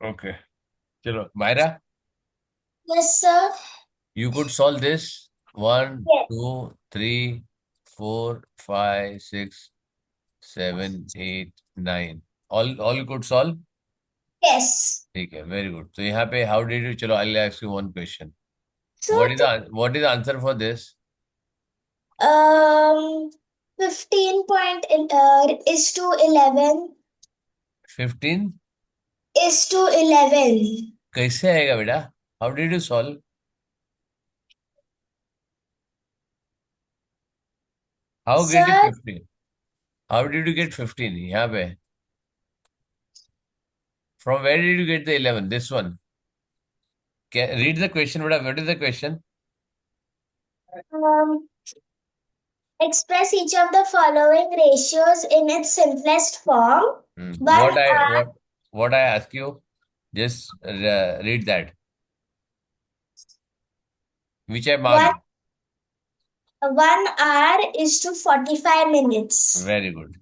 Okay. चलो Myra, Yes, sir. you could solve this. One, Yes. two, three, 4, 5, 6, 7, 8, 9. All you could solve. Yes. ठीक है, very good. तो यहाँ पे हाउ डिड यू, चलो आई will ask you one question. So, What is the answer for this? um, 15 point is to 11 15. is to 11. कैसे आएगा बेटा? How did you solve? How get you Sir, 15? How did you get 15 यहाँ पे? From where did you get the 11? This one. Read the question, बेटा. What is the question? um, express each of the following ratios in its simplest form. One What I R, what I ask you, just read that, which I one, marked. 1 hour is to 45 minutes. Very good.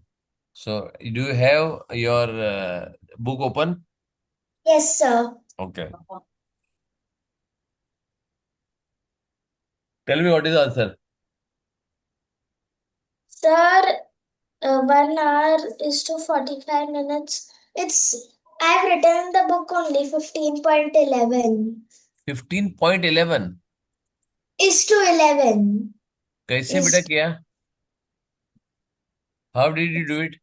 So, do you have your book open? Yes, sir. Okay. Tell me what is the answer. Sir, 1 hour is to 45 minutes. I've written the book only 15.11. 15.11. Is to 11. कैसे बेटा Is किया? How did you do it?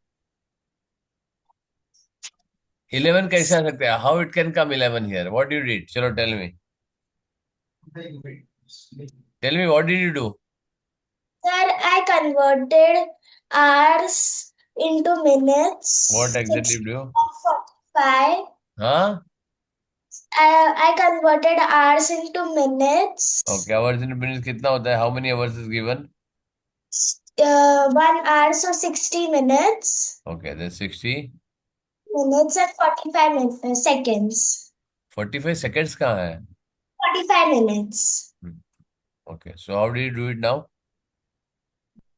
11 कैसे आ सकता है? How it can come 11 here? What did you did? चलो tell me. Tell me what did you do? Sir, I converted hours into What minutes. exactly 6 did you? and 45. Huh? I converted hours into Okay, minutes. hours in minutes कितना होता है? How many hours is given? 1 hour, so 60 minutes. Okay, then 60. Minutes and 45 seconds. 45 seconds कहाँ है? 45 minutes. Hmm. Okay, so how do you do it now?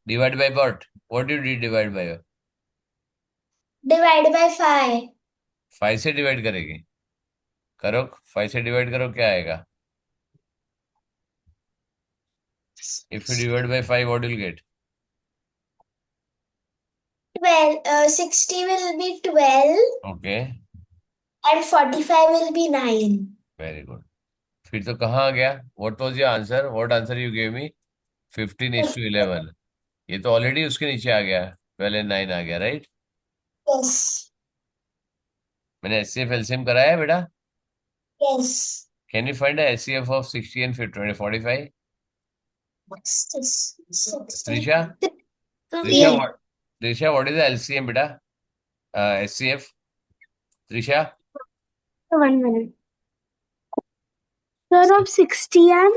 Divide by what? What do you divide by? Divide by 5. 5 से divide करेगी. करो. 5 से divide करो, क्या आएगा? If you divide by 5, what will you get? 12. 60 will be 12 Okay, and 45 will be 9. very good. फिर तो कहाँ आ गया? What was your answer? What answer you gave me? 15:11. ये तो ऑलरेडी उसके नीचे आ गया. 12 and 9 आ गया, राइट? Yes. मैंने एचसीएफ एलसीएम कराया है बेटा. Yes. Can you find HCF of 60 and 45? 16. Trisha, Trisha Yeah. what? Trisha, what is the LCM बेटा? HCF. Trisha. 1 minute. Sir, of 60 and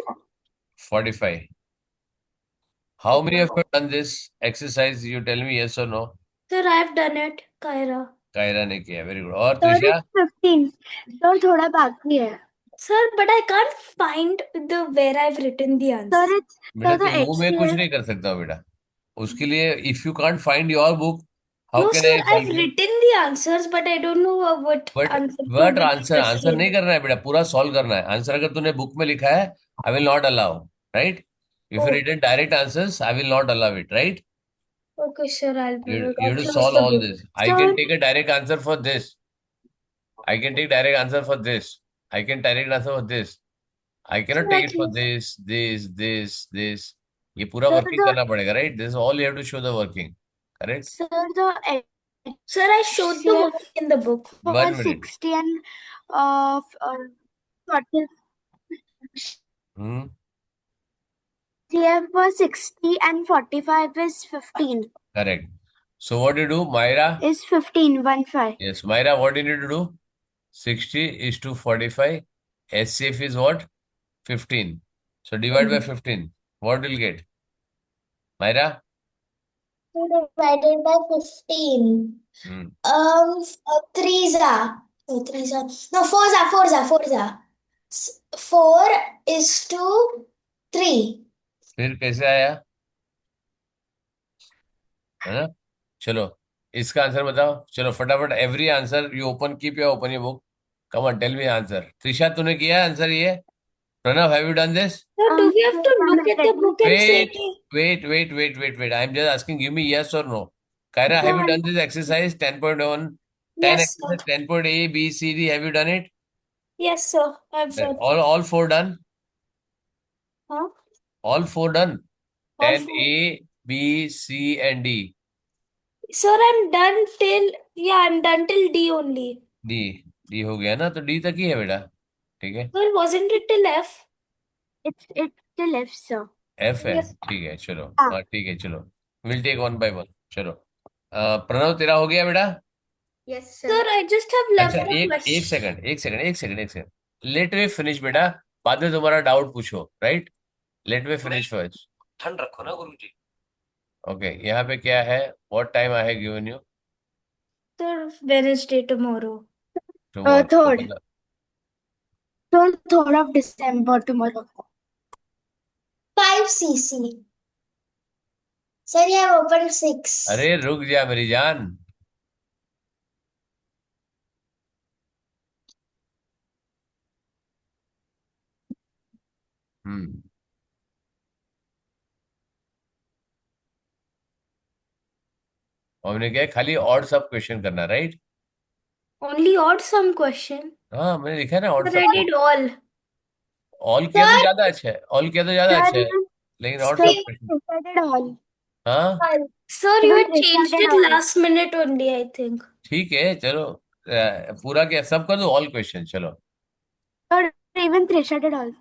45. How many of you have done this exercise? You tell me yes or no. Sir, I've done it, Kyra. Kyra ने किया, very good. और Sir, Trisha? it's 15. Sir, थोड़ा बाकी है. Sir, but I can't find the where I've written the answer. Sir, it's बेटा the तो वो मैं कुछ HCF. नहीं कर सकता बेटा. उसके लिए if you can't find your book, how No, can sir, I I've help you? written the answers, but I don't know what but answer to but give answer the answer नहीं same. करना है बेटा, पूरा solve करना है. Answer अगर तूने book में लिखा है, I will not allow. Right? If you Oh, written direct answers, I will not allow it. Right? okay, sir, You I'll have to close solve the all book. this. I can Sir, take a direct answer for this. I can take direct answer for this. I can direct answer for this. I cannot sir, I take it for think, this. ये पूरा sir, working करना पड़ेगा, right? This is all you have to show the working. Correct? sir, I showed the work in the book. For 1 minute. 60 and 40. Hmm. CF for 60 and 45 is 15. Correct. So what do you do, Myra? Is 15, 1 5. Yes, Myra, what do you need to do? 60 is to 45. SCF is what? 15. So divide by 15. What will you get? Myra? Divided by 15. Hmm. Threes are. No, threes are. No, fours are. 4 is to 3. फिर कैसे आया? है ना? चलो. इसका answer बताओ, चलो फटाफट, every answer you open, keep your open your book, come on tell me answer. Trisha तूने किया आंसर ये? Pranav, have you done this? So do we have to look at the book and say, Wait, wait. I'm just asking, give me yes or no. Kyra, have you sir, done this exercise? 10.1, 10 yes, sir. exercise, 10 point A, B, C, D. Have you done it? Yes, sir. I've done. All four done? Huh? All four done? All 10 four. A, B, C, and D. Sir, I'm done till, yeah, I'm done till D only. D. D हो गया ना, तो D तक ही है बेटा। ठीक है। Sir, wasn't it till F? It's till F, sir. F है। Yes. ठीक है चलो। Ah. हाँ ठीक है चलो। Will take one by one. चलो। प्रणव तेरा हो गया बेटा? Yes, sir. Sir, I just have अच्छा, left a एक सेकंड। लेट वे फिनिश बेटा, बाद में तुम्हारा डाउट पूछो, right? Let me finish first. ठंड रखो ना गुरुजी। ओके, यहाँ पे क्या है? What time I have given you? Sir, Wednesday tomorrow. Tomorrow तो Third. मतलब, Third of December tomorrow. 5 cc. Sir, you have opened 6. अरे रुक जा मेरी जान। हम्म। और हमने क्या है, खाली और सब क्वेश्चन करना, right? Only odd sum question. हाँ मैंने लिखा है ना और Sir, सब। I did all. ऑल किया तो Sir, ज्यादा अच्छा है, ऑल किया तो ज्यादा अच्छा sir, है, लेकिन और sir, सब क्वेश्चन। I did all. हाँ Sir, you had changed it last minute only, I think. ठीक है चलो, पूरा क्या सब कर दो, ऑल क्वेश्चन, चलो। Sir, even Trisha did all.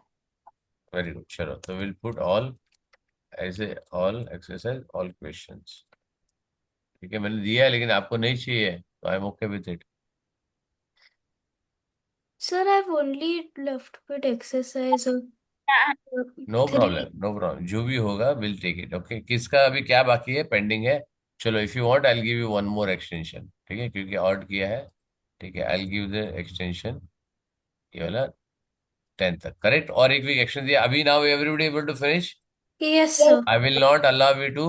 Very good, चलो तो विल पुट ऑल, ऐसे ऑल एक्सरसाइज ऑल क्वेश्चंस। ठीक है, मैंने दिया है लेकिन आपको नहीं चाहिए, तो I am okay with it. Sir, I've only left with exercise of no three. Problem, no problem, जो भी होगा विल टेक इट। ओके, किसका अभी क्या बाकी है, पेंडिंग है? चलो, if you want I will give you one more extension, ठीक है, क्योंकि ऑड किया है। ठीक है, I will give the extension, ये वाला 10 तक, करेक्ट, और एक वीक एक्सटेंशन दिया अभी। Now everybody able to finish? Yes, sir. I will not allow you to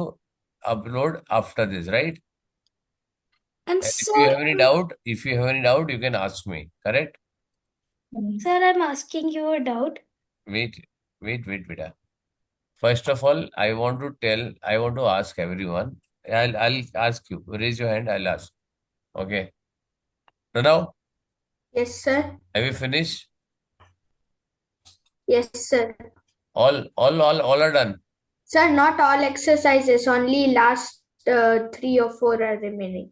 upload after this, right? And And if you sir, have any doubt, you can ask me, correct? sir, I'm asking you a doubt. Wait, wait, beta. First of all, I want to ask everyone. I'll ask you. Raise your hand. I'll ask. Okay. So now, Yes, sir. have you finished? Yes, sir. All are done. Sir, not all exercises, only last 3 or 4 are remaining.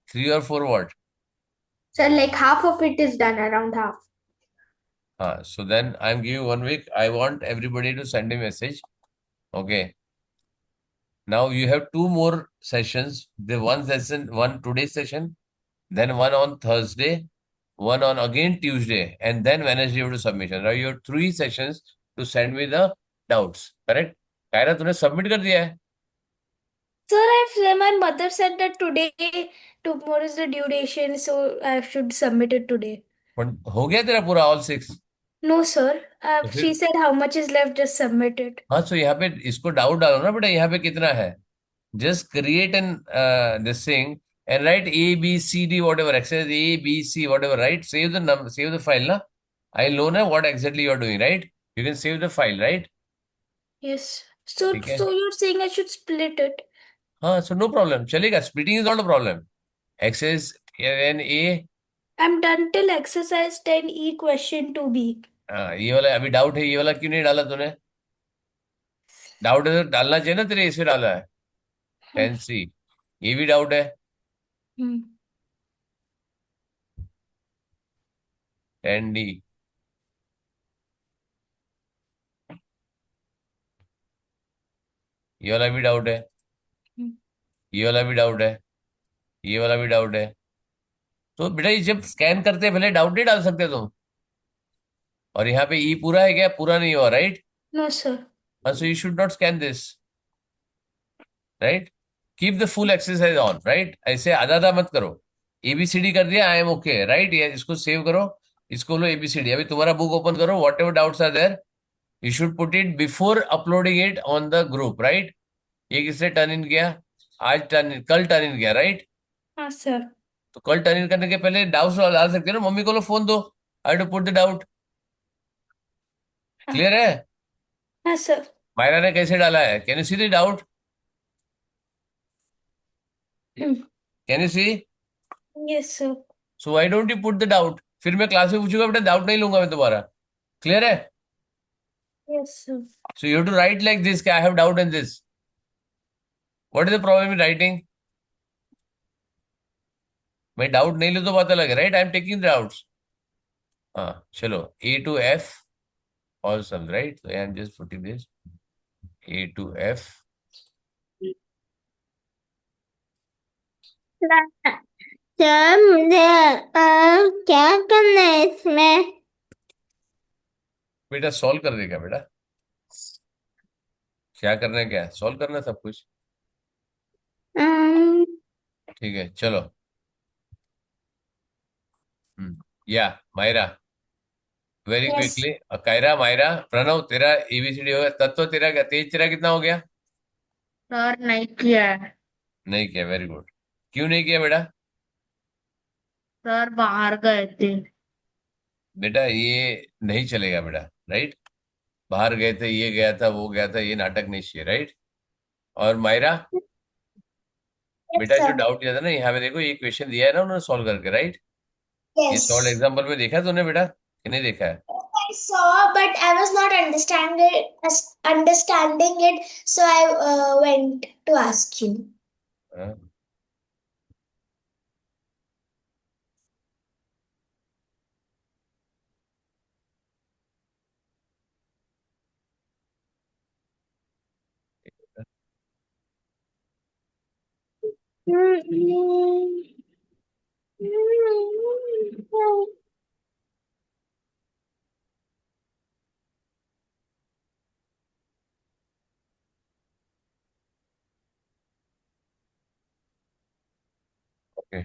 3 or 4 what? Sir, like half of it is done, around half. So then I'm giving 1 week. I want everybody to send a message. Okay. Now you have two more sessions. The one session, one today's session, then one on Thursday, one on again Tuesday, and then Wednesday you have to submission. Now you have 3 sessions to send me the doubts. Correct? Kaira तूने submit कर दिया है? Sir, my mother said that tomorrow is the due date, so I should submit it today. हो गया तेरा पूरा all 6? No, sir. तो She फिर, said how much is left, just submit it. हाँ, तो यहाँ पे इसको डाउट डालो ना बेटा, यहाँ पे कितना है? Just create an this thing and write A, B, C, D, whatever, exercise A, B, C, whatever, right? Save the number, save the file, na? I know na what exactly you are doing, right? You can save the file, right? Yes. So, ठीक है, so you're saying I should split it? हाँ, so no problem, चलेगा, splitting is not a problem. Exercise N A, I'm done till exercise 10E question 2B. ये वाला अभी doubt है, ये वाला क्यों नहीं डाला तूने? डाउट है तो डालना चाहिए ना तेरे, इसमें डाला है। 10C, ये भी डाउट है। Hmm. 10D, ये वाला भी डाउट है। Hmm. ये वाला भी डाउट है। ये वाला भी डाउट है। तो बेटा ये जब स्कैन करते हैं पहले डाउट नहीं डाल सकते तुम? और यहाँ पे ई पूरा है क्या? पूरा नहीं हुआ, right? No, sir. So you should not scan this, right? Keep the full exercise on, right? ऐसे आधा आधा मत करो। एबीसीडी कर दिया, आई एम ओके, राइट? ये इसको सेव करो, इसको लो एबीसीडी। अभी तुम्हारा बुक ओपन करो, whatever doubts are there you should put it before uploading it on the group, right? ये किसने टर्न इन किया? आज टर्न इन, कल टर्न इन किया, राइट? हाँ सर। तो कल टर्न इन करने के पहले डाउट डाल सकते हो ना, मम्मी को लो फोन दो, I to put the doubt. हाँ। क्लियर है? हाँ सर। मायरा ने कैसे डाला है, can you see the doubt? Can you see? Yes sir. So why don't you put the doubt? फिर मैं क्लास में पूछूंगा बेटा, डाउट नहीं लूंगा मैं तुम्हारा। क्लियर है? Yes sir. So you have to write like this, I have doubt in this. What is the problem in writing? मैं डाउट नहीं लूँ तो पता लगे, right? I am taking the doubts. हाँ चलो, A to F all sum, right? So I am just putting this A to F. Sir मुझे क्या करना है इसमें? बेटा सॉल्व कर देगा बेटा, क्या करना है, क्या सॉल्व करना है सब कुछ। अम्म, ठीक है चलो। या Myra, very yes quickly. Kaira, Myra, Pranav, तेरा एबीसीडी हो गया, तत्व तेरा क्या, तेज तेरा कितना हो गया? सर नहीं किया है। नहीं किया, वेरी गुड। क्यों नहीं किया बेटा? सर बाहर गए थे। बेटा ये नहीं चलेगा बेटा, राइट? बाहर गए थे, ये गया था, वो गया था, ये नाटक नहीं चाहिए, राइट? और मायरा, यस बेटा जो सर। डाउट किया था ना, यहाँ पे देखो ये क्वेश्चन दिया है ना उन्होंने सॉल्व करके, राइट? ये यस। सॉल्व एग्जाम्पल में देखा है तूने बेटा कि नहीं देखा है? I saw, but I was not understanding it, so I went to ask you. हाँ, ओके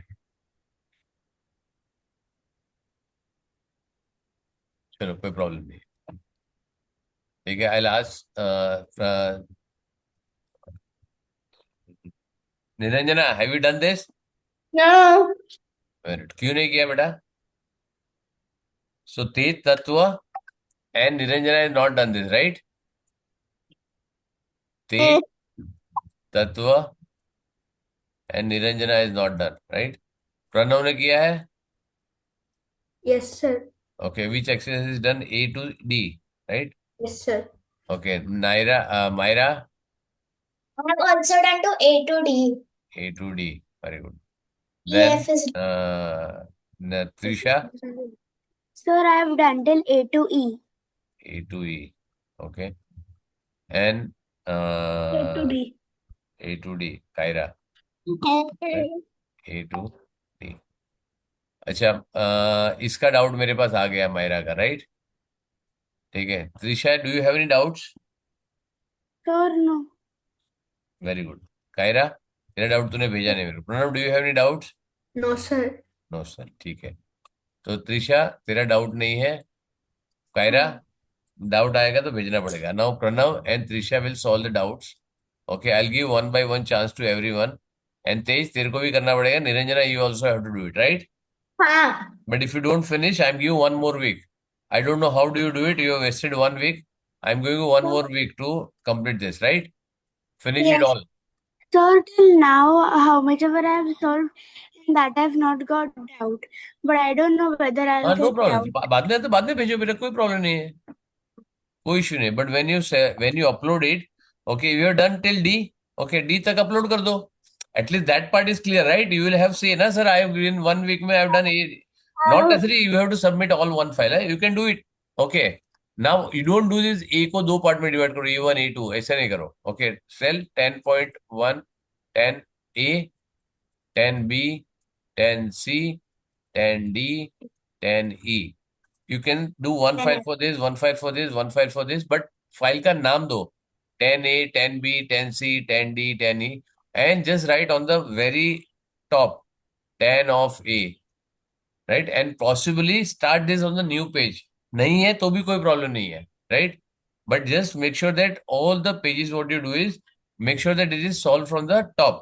चलो, कोई प्रॉब्लम नहीं। ठीक है, I last Niranjana, have you done this? No. क्यों नहीं किया बेटा? So Tej Tatva and Niranjana is not done this, right? Tej Tatva and Niranjana is not done, right? Pranav ने किया है। Yes, sir. Okay, which exercise is done, A to D, right? Yes, sir. Okay, Naira, Myra, I have also done to A to D. A to D, very good. Then EF is. Trisha, Sir, I have done till A to E. A to E, okay. And A to D. A to D, Kaira, A to D. अच्छा, इसका doubt मेरे पास आ गया मायरा का, right? ठीक है, Trisha, do you have any doubts? Sir, no. Very good. Kaira, तेरा doubt तूने भेजा नहीं मेरे को। Pranav, do you have any doubts? No, sir. No sir, ठीक है। तो त्रिशा, तेरा डाउट नहीं है। कायरा, डाउट आएगा तो भेजना पड़ेगा। Now Pranav and Trisha will solve the doubts. Okay, I will give one by one chance to everyone. And Tej, तेरे को भी करना पड़ेगा। Niranjana, you also have to do it, right? हाँ. But if you don't finish, I'm giving one more week. I don't know how do you do it. You have wasted 1 week. I'm giving you one more week to complete this, right? Finish it Yes. all. Sir, till now, how much ever I have solved, in that I have not got doubt. But I don't know whether I'll हाँ, no get doubt. Problem, बाद में तो बाद में भेजो बेटा, कोई problem नहीं है, कोई इशू नहीं। But when you upload it, okay, you have done till D, okay, D तक अपलोड कर दो। At least that part is clear, right? You will have see ना, sir I have in 1 week में I have done A. Not necessary you have to submit all one file है, you can do it. Okay, now you don't do this, A को दो part में divide करो, ए 1 A2, ऐसे नहीं करो। Okay, cell 10.1, 10A, 10B, 10C, 10D, 10E। You can do one file for this, one file for this, one file for this, but file का नाम दो, 10A, 10B, 10C, 10D, 10E, and just write on the very top 10 of A, right? And possibly start this on the new page. नहीं है तो भी कोई problem नहीं है, right? But just make sure that all the pages what you do is make sure that it is solved from the top.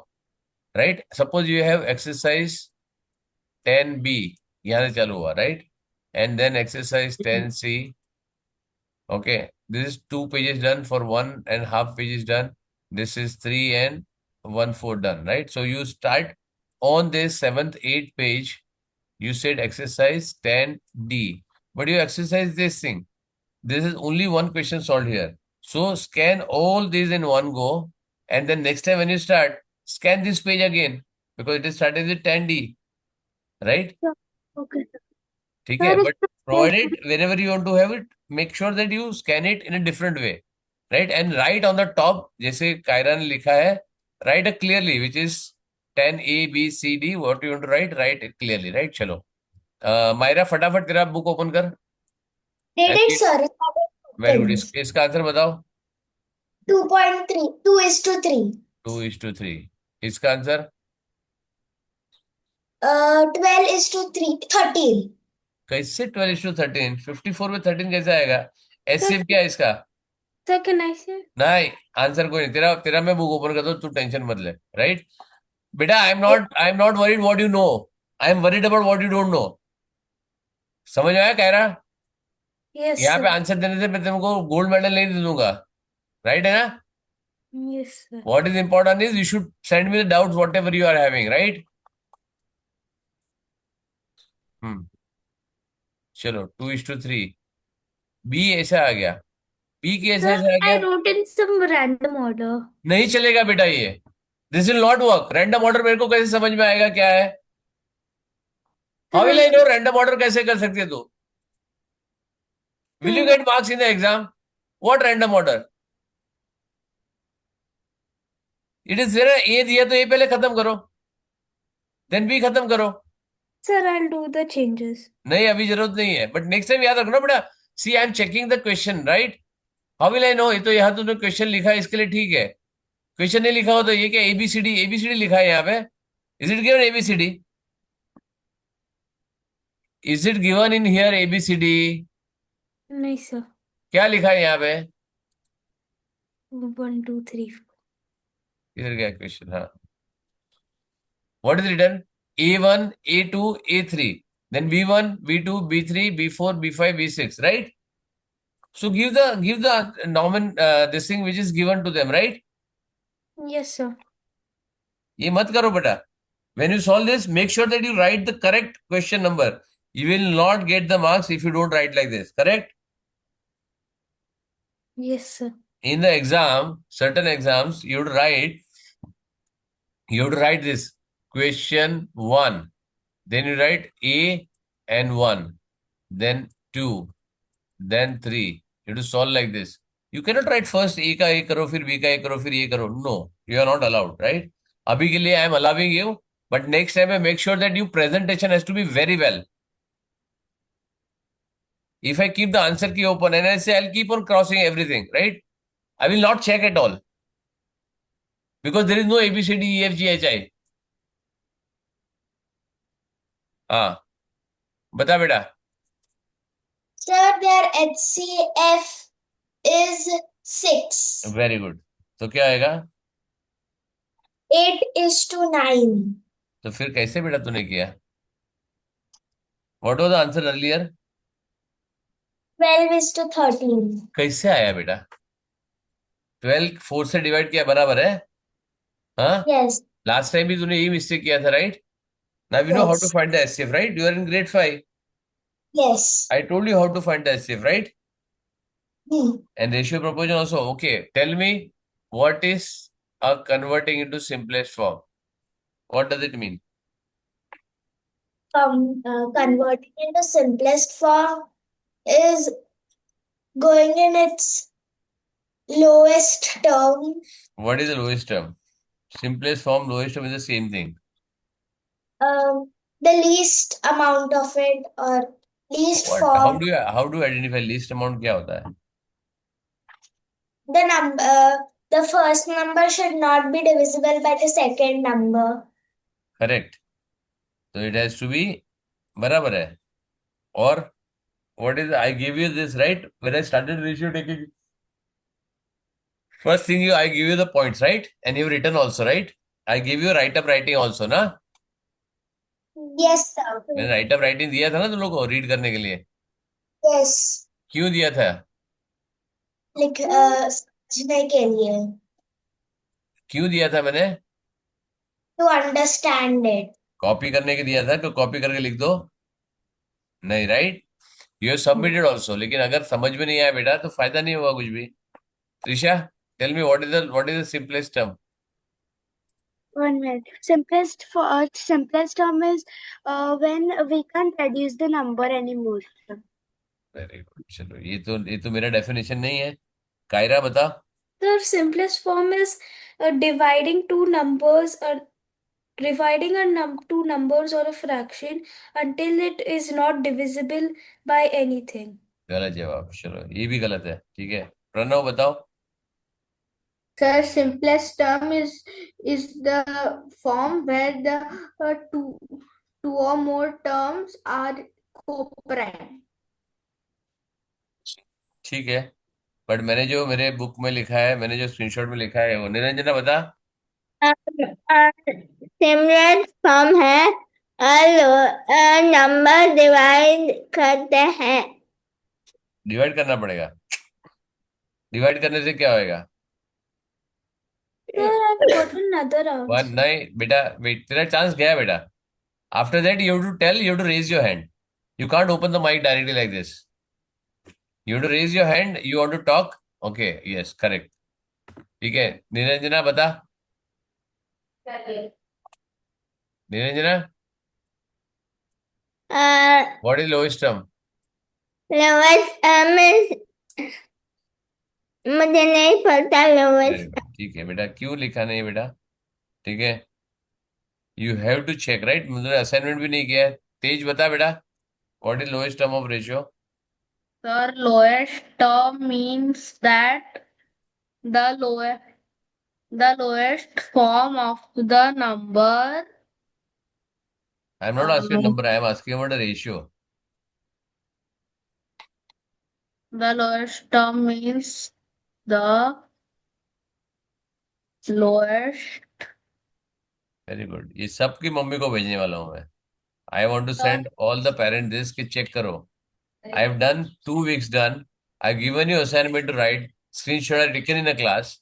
right? Suppose you have exercise 10B, यहाँ से चालू हुआ, right? And then exercise 10C. Okay, this is 2 pages done for 1.5 pages done. This is 3 and 1/4 done, right? So you start on this 7th, 8th page. You said exercise 10D, but you exercise this thing. This is only one question solved here. So scan all these in one go, and then next time when you start, scan this page again because it is started with 10D, right? Okay. ठीक है, Sir, but provided whenever you want to have it, make sure that you scan it in a different way, right? And write on the top, जैसे कायरा ने लिखा है, write it clearly, which is 10 A B C D. What you want to write it clearly, right? चलो, मायरा फटाफट तेरा book open कर। Did it, sir? Very good, इसका answer बताओ। 2.3, 2:3. 2:3। इसका आंसर 12:13. कैसे 12:13? 54 में 13 कैसे आएगा? एचसीएफ क्या है इसका? Sir, can I say? नहीं, आंसर कोई नहीं। तेरा तेरा मैं बुक ओपन कर दो, तू टेंशन मत ले, राइट? बेटा, आई am not worried what you know, I am worried about what you don't no. समझ में आया कह रहा? Yes, यहाँ पे sir. आंसर देने से मैं तुमको गोल्ड मेडल नहीं दे दूंगा, राइट है ना? Yes, sir. What is important is you should send me the doubts whatever you are having, right? चलो, 2:3। बी ऐसा आ गया, बी कैसे Sir, ऐसा आ I गया? wrote in some random order. नहीं चलेगा बेटा, ये this will not work. Random order मेरे को कैसे समझ में आएगा क्या है? How will I know random order कैसे कर सकते तू? Will you get marks in the exam? What random order? It is where A दिया तो ए पहले खत्म करो, देन बी खत्म करो। Sir, I'll do the changes. नहीं, अभी जरूरत नहीं है, बट नेक्स्ट टाइम याद रखना बेटा। See, I am checking the question, right? How will I know? ये तो यहाँ तुमने क्वेश्चन लिखा है, इसके लिए ठीक है। क्वेश्चन नहीं लिखा हो तो ये क्या एबीसीडी एबीसीडी लिखा है यहाँ पे? Is it given ABCD? Is it given in here ABCD? नहीं sir. क्या लिखा है यहाँ पे? 1, 2, 3. इधर क्या क्वेश्चन? हाँ, what is written? A1, A2, A3, then B1, B2, B3, B4, B5, B6, right? So give the nomen this thing which is given to them, right? Yes, sir. ये मत करो बेटा। When you solve this, make sure that you write the correct question number. You will not get the marks if you don't write like this, correct? Yes, sir. In the exam, certain exams, you have to write this question 1, then you write A and 1, then 2, then 3. You have to solve like this. You cannot write first A का A करो, फिर B का A करो, फिर A करो. No, you are not allowed, right? अभी के लिए I am allowing you, but next time I make sure that your presentation has to be very well. If I keep the answer key open and I say I'll keep on crossing everything, right? I will not check at all because there is no A B C D E F G H I. हाँ, बता बेटा। Sir, their HCF is 6. Very good. तो क्या आएगा? 8:9. तो फिर कैसे बेटा तूने किया? What was the answer earlier? 12:13. कैसे आया बेटा? 12 4 से डिवाइड किया बराबर है? हाँ, Yes. लास्ट टाइम भी तूने यही मिस्टेक किया था, right? Now you know how to Yes. Find the HCF, right? You are in grade 5। Yes. I told you how to find the HCF, right? Hmm. And ratio proportion also. Okay, tell me what is a converting into simplest form? What does it mean? Converting into simplest form is going in its lowest term. What is the lowest term? Simplest form, lowest term is the same thing. The least amount of it or least What? form. How do you identify least amount? क्या होता है? The first number should not be divisible by the second number. Correct. So it has to be बराबर है. Or what is, I give you this, right? When I started ratio taking, first thing I give you the points, right? And you've written also, right? I give you right up writing also ना? Yes, sir. मैंने right up writing दिया था ना तुम लोग को read करने के लिए? Yes. क्यों दिया था? Like, समझने के लिए. क्यों दिया था मैंने? To understand it. कॉपी करने के दिया था तो कॉपी करके लिख दो। नहीं, right? You have submitted also, लेकिन अगर समझ में नहीं आया बेटा तो फायदा नहीं होगा कुछ भी। Trisha, tell me what is the simplest term? 1 minute. Simplest term is when we can't reduce the number anymore. Very good, चलो ये तो मेरा डेफिनेशन नहीं है। कायरा बता। The simplest form is dividing two numbers or dividing two numbers or a fraction until it is not divisible by anything. गलत जवाब, चलो ये भी गलत है, ठीक है। प्रणव बताओ। Sir, simplest term is the form where the two or more terms are co-prime. ठीक है, बट मैंने जो मेरे बुक में लिखा है, मैंने जो स्क्रीनशॉट में लिखा है, वो निरंजना बता। सिमिलर फॉर्म है नंबर डिवाइड करते हैं. डिवाइड करना पड़ेगा। डिवाइड करने से क्या होएगा? Sir, I've got another one answer. नहीं बेटा, वेट, तेरा चांस गया बेटा। After that you have to tell, you have to raise your hand. You can't open the mic directly like this. You have to raise your hand, you want to talk. Okay, yes, correct. ठीक है, निरंजना बता। Niranjana, what is lowest term? Lowest मुझे नहीं पता lowest. ठीक है बेटा, क्यों लिखा नहीं बेटा? ठीक है, you have to check, right? मुझे असाइनमेंट भी नहीं किया है। तेज बता बेटा, what is lowest term of ratio? Sir, lowest term means that the lowest form of the number. I am not asking number, I am asking about the ratio. The lowest term means the lowest. Very good, ये सबकी मम्मी को भेजने वाला हूँ मैं। I want to send all the parent this कि check करो। I have done 2 weeks done. I given you assignment to write, screenshot I taken in a class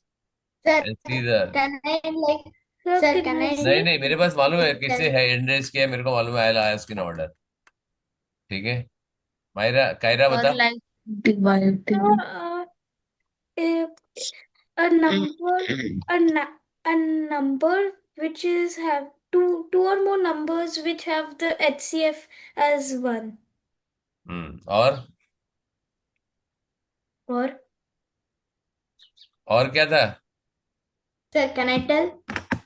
Sir, and see the. can I like? Sir, Sir, can can I I? नहीं see? नहीं, मेरे पास मालूम है कैसे है address किया है, मेरे को मालूम है। I ask in order. ठीक है, मायरा, कायरा Or बता। like dividing. Uh, a number a number which is have two or more numbers which have the HCF as 1. और or क्या था? Sir, can I tell?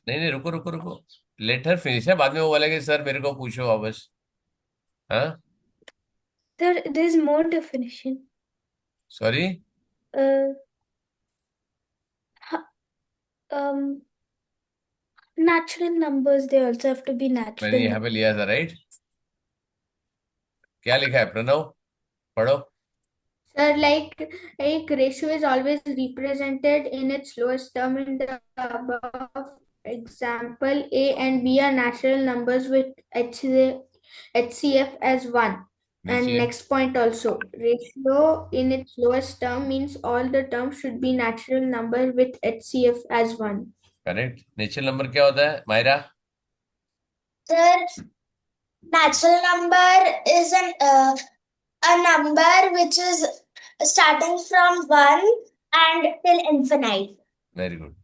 नहीं नहीं, रुको रुको रुको, लेट हर फिनिश है, बाद में वो बोलेगा सर मेरे को पूछो वापस। हाँ, there's more definition. Sorry. uh, ha- um natural numbers, they also have to be मैंने natural यहाँ पे लिया था, राइट? क्या लिखा है प्रणव? पढ़ो। Sir, like ratio is always represented in its lowest term in the above example. A and B are natural numbers with HCF as 1. And नीचे next point also, ratio in its lowest term means all the terms should be natural number with HCF as 1. Correct. Natural number क्या होता है Myra? Sir, natural number is a number which is starting from 1 and till infinite. Very good.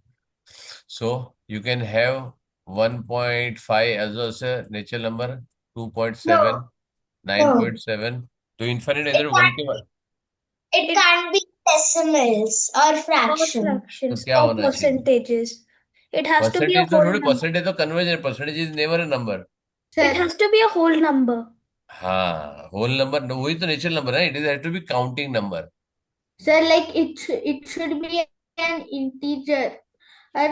So you can have 1.5 as also natural number, 2.7, 9.7, तो infinite इधर one के बाद It can't be decimals or or fractions. तो fractions क्या or होना चाहिए? percentages. It has to be a percentage तो whole थोड़ी, number. परसेंटेज तो conversion, percentage is never a number. It Sir, has to be a whole number. हाँ, whole number वही तो नेचुरल नंबर है, it is have to be counting number. sir, like it should be an integer or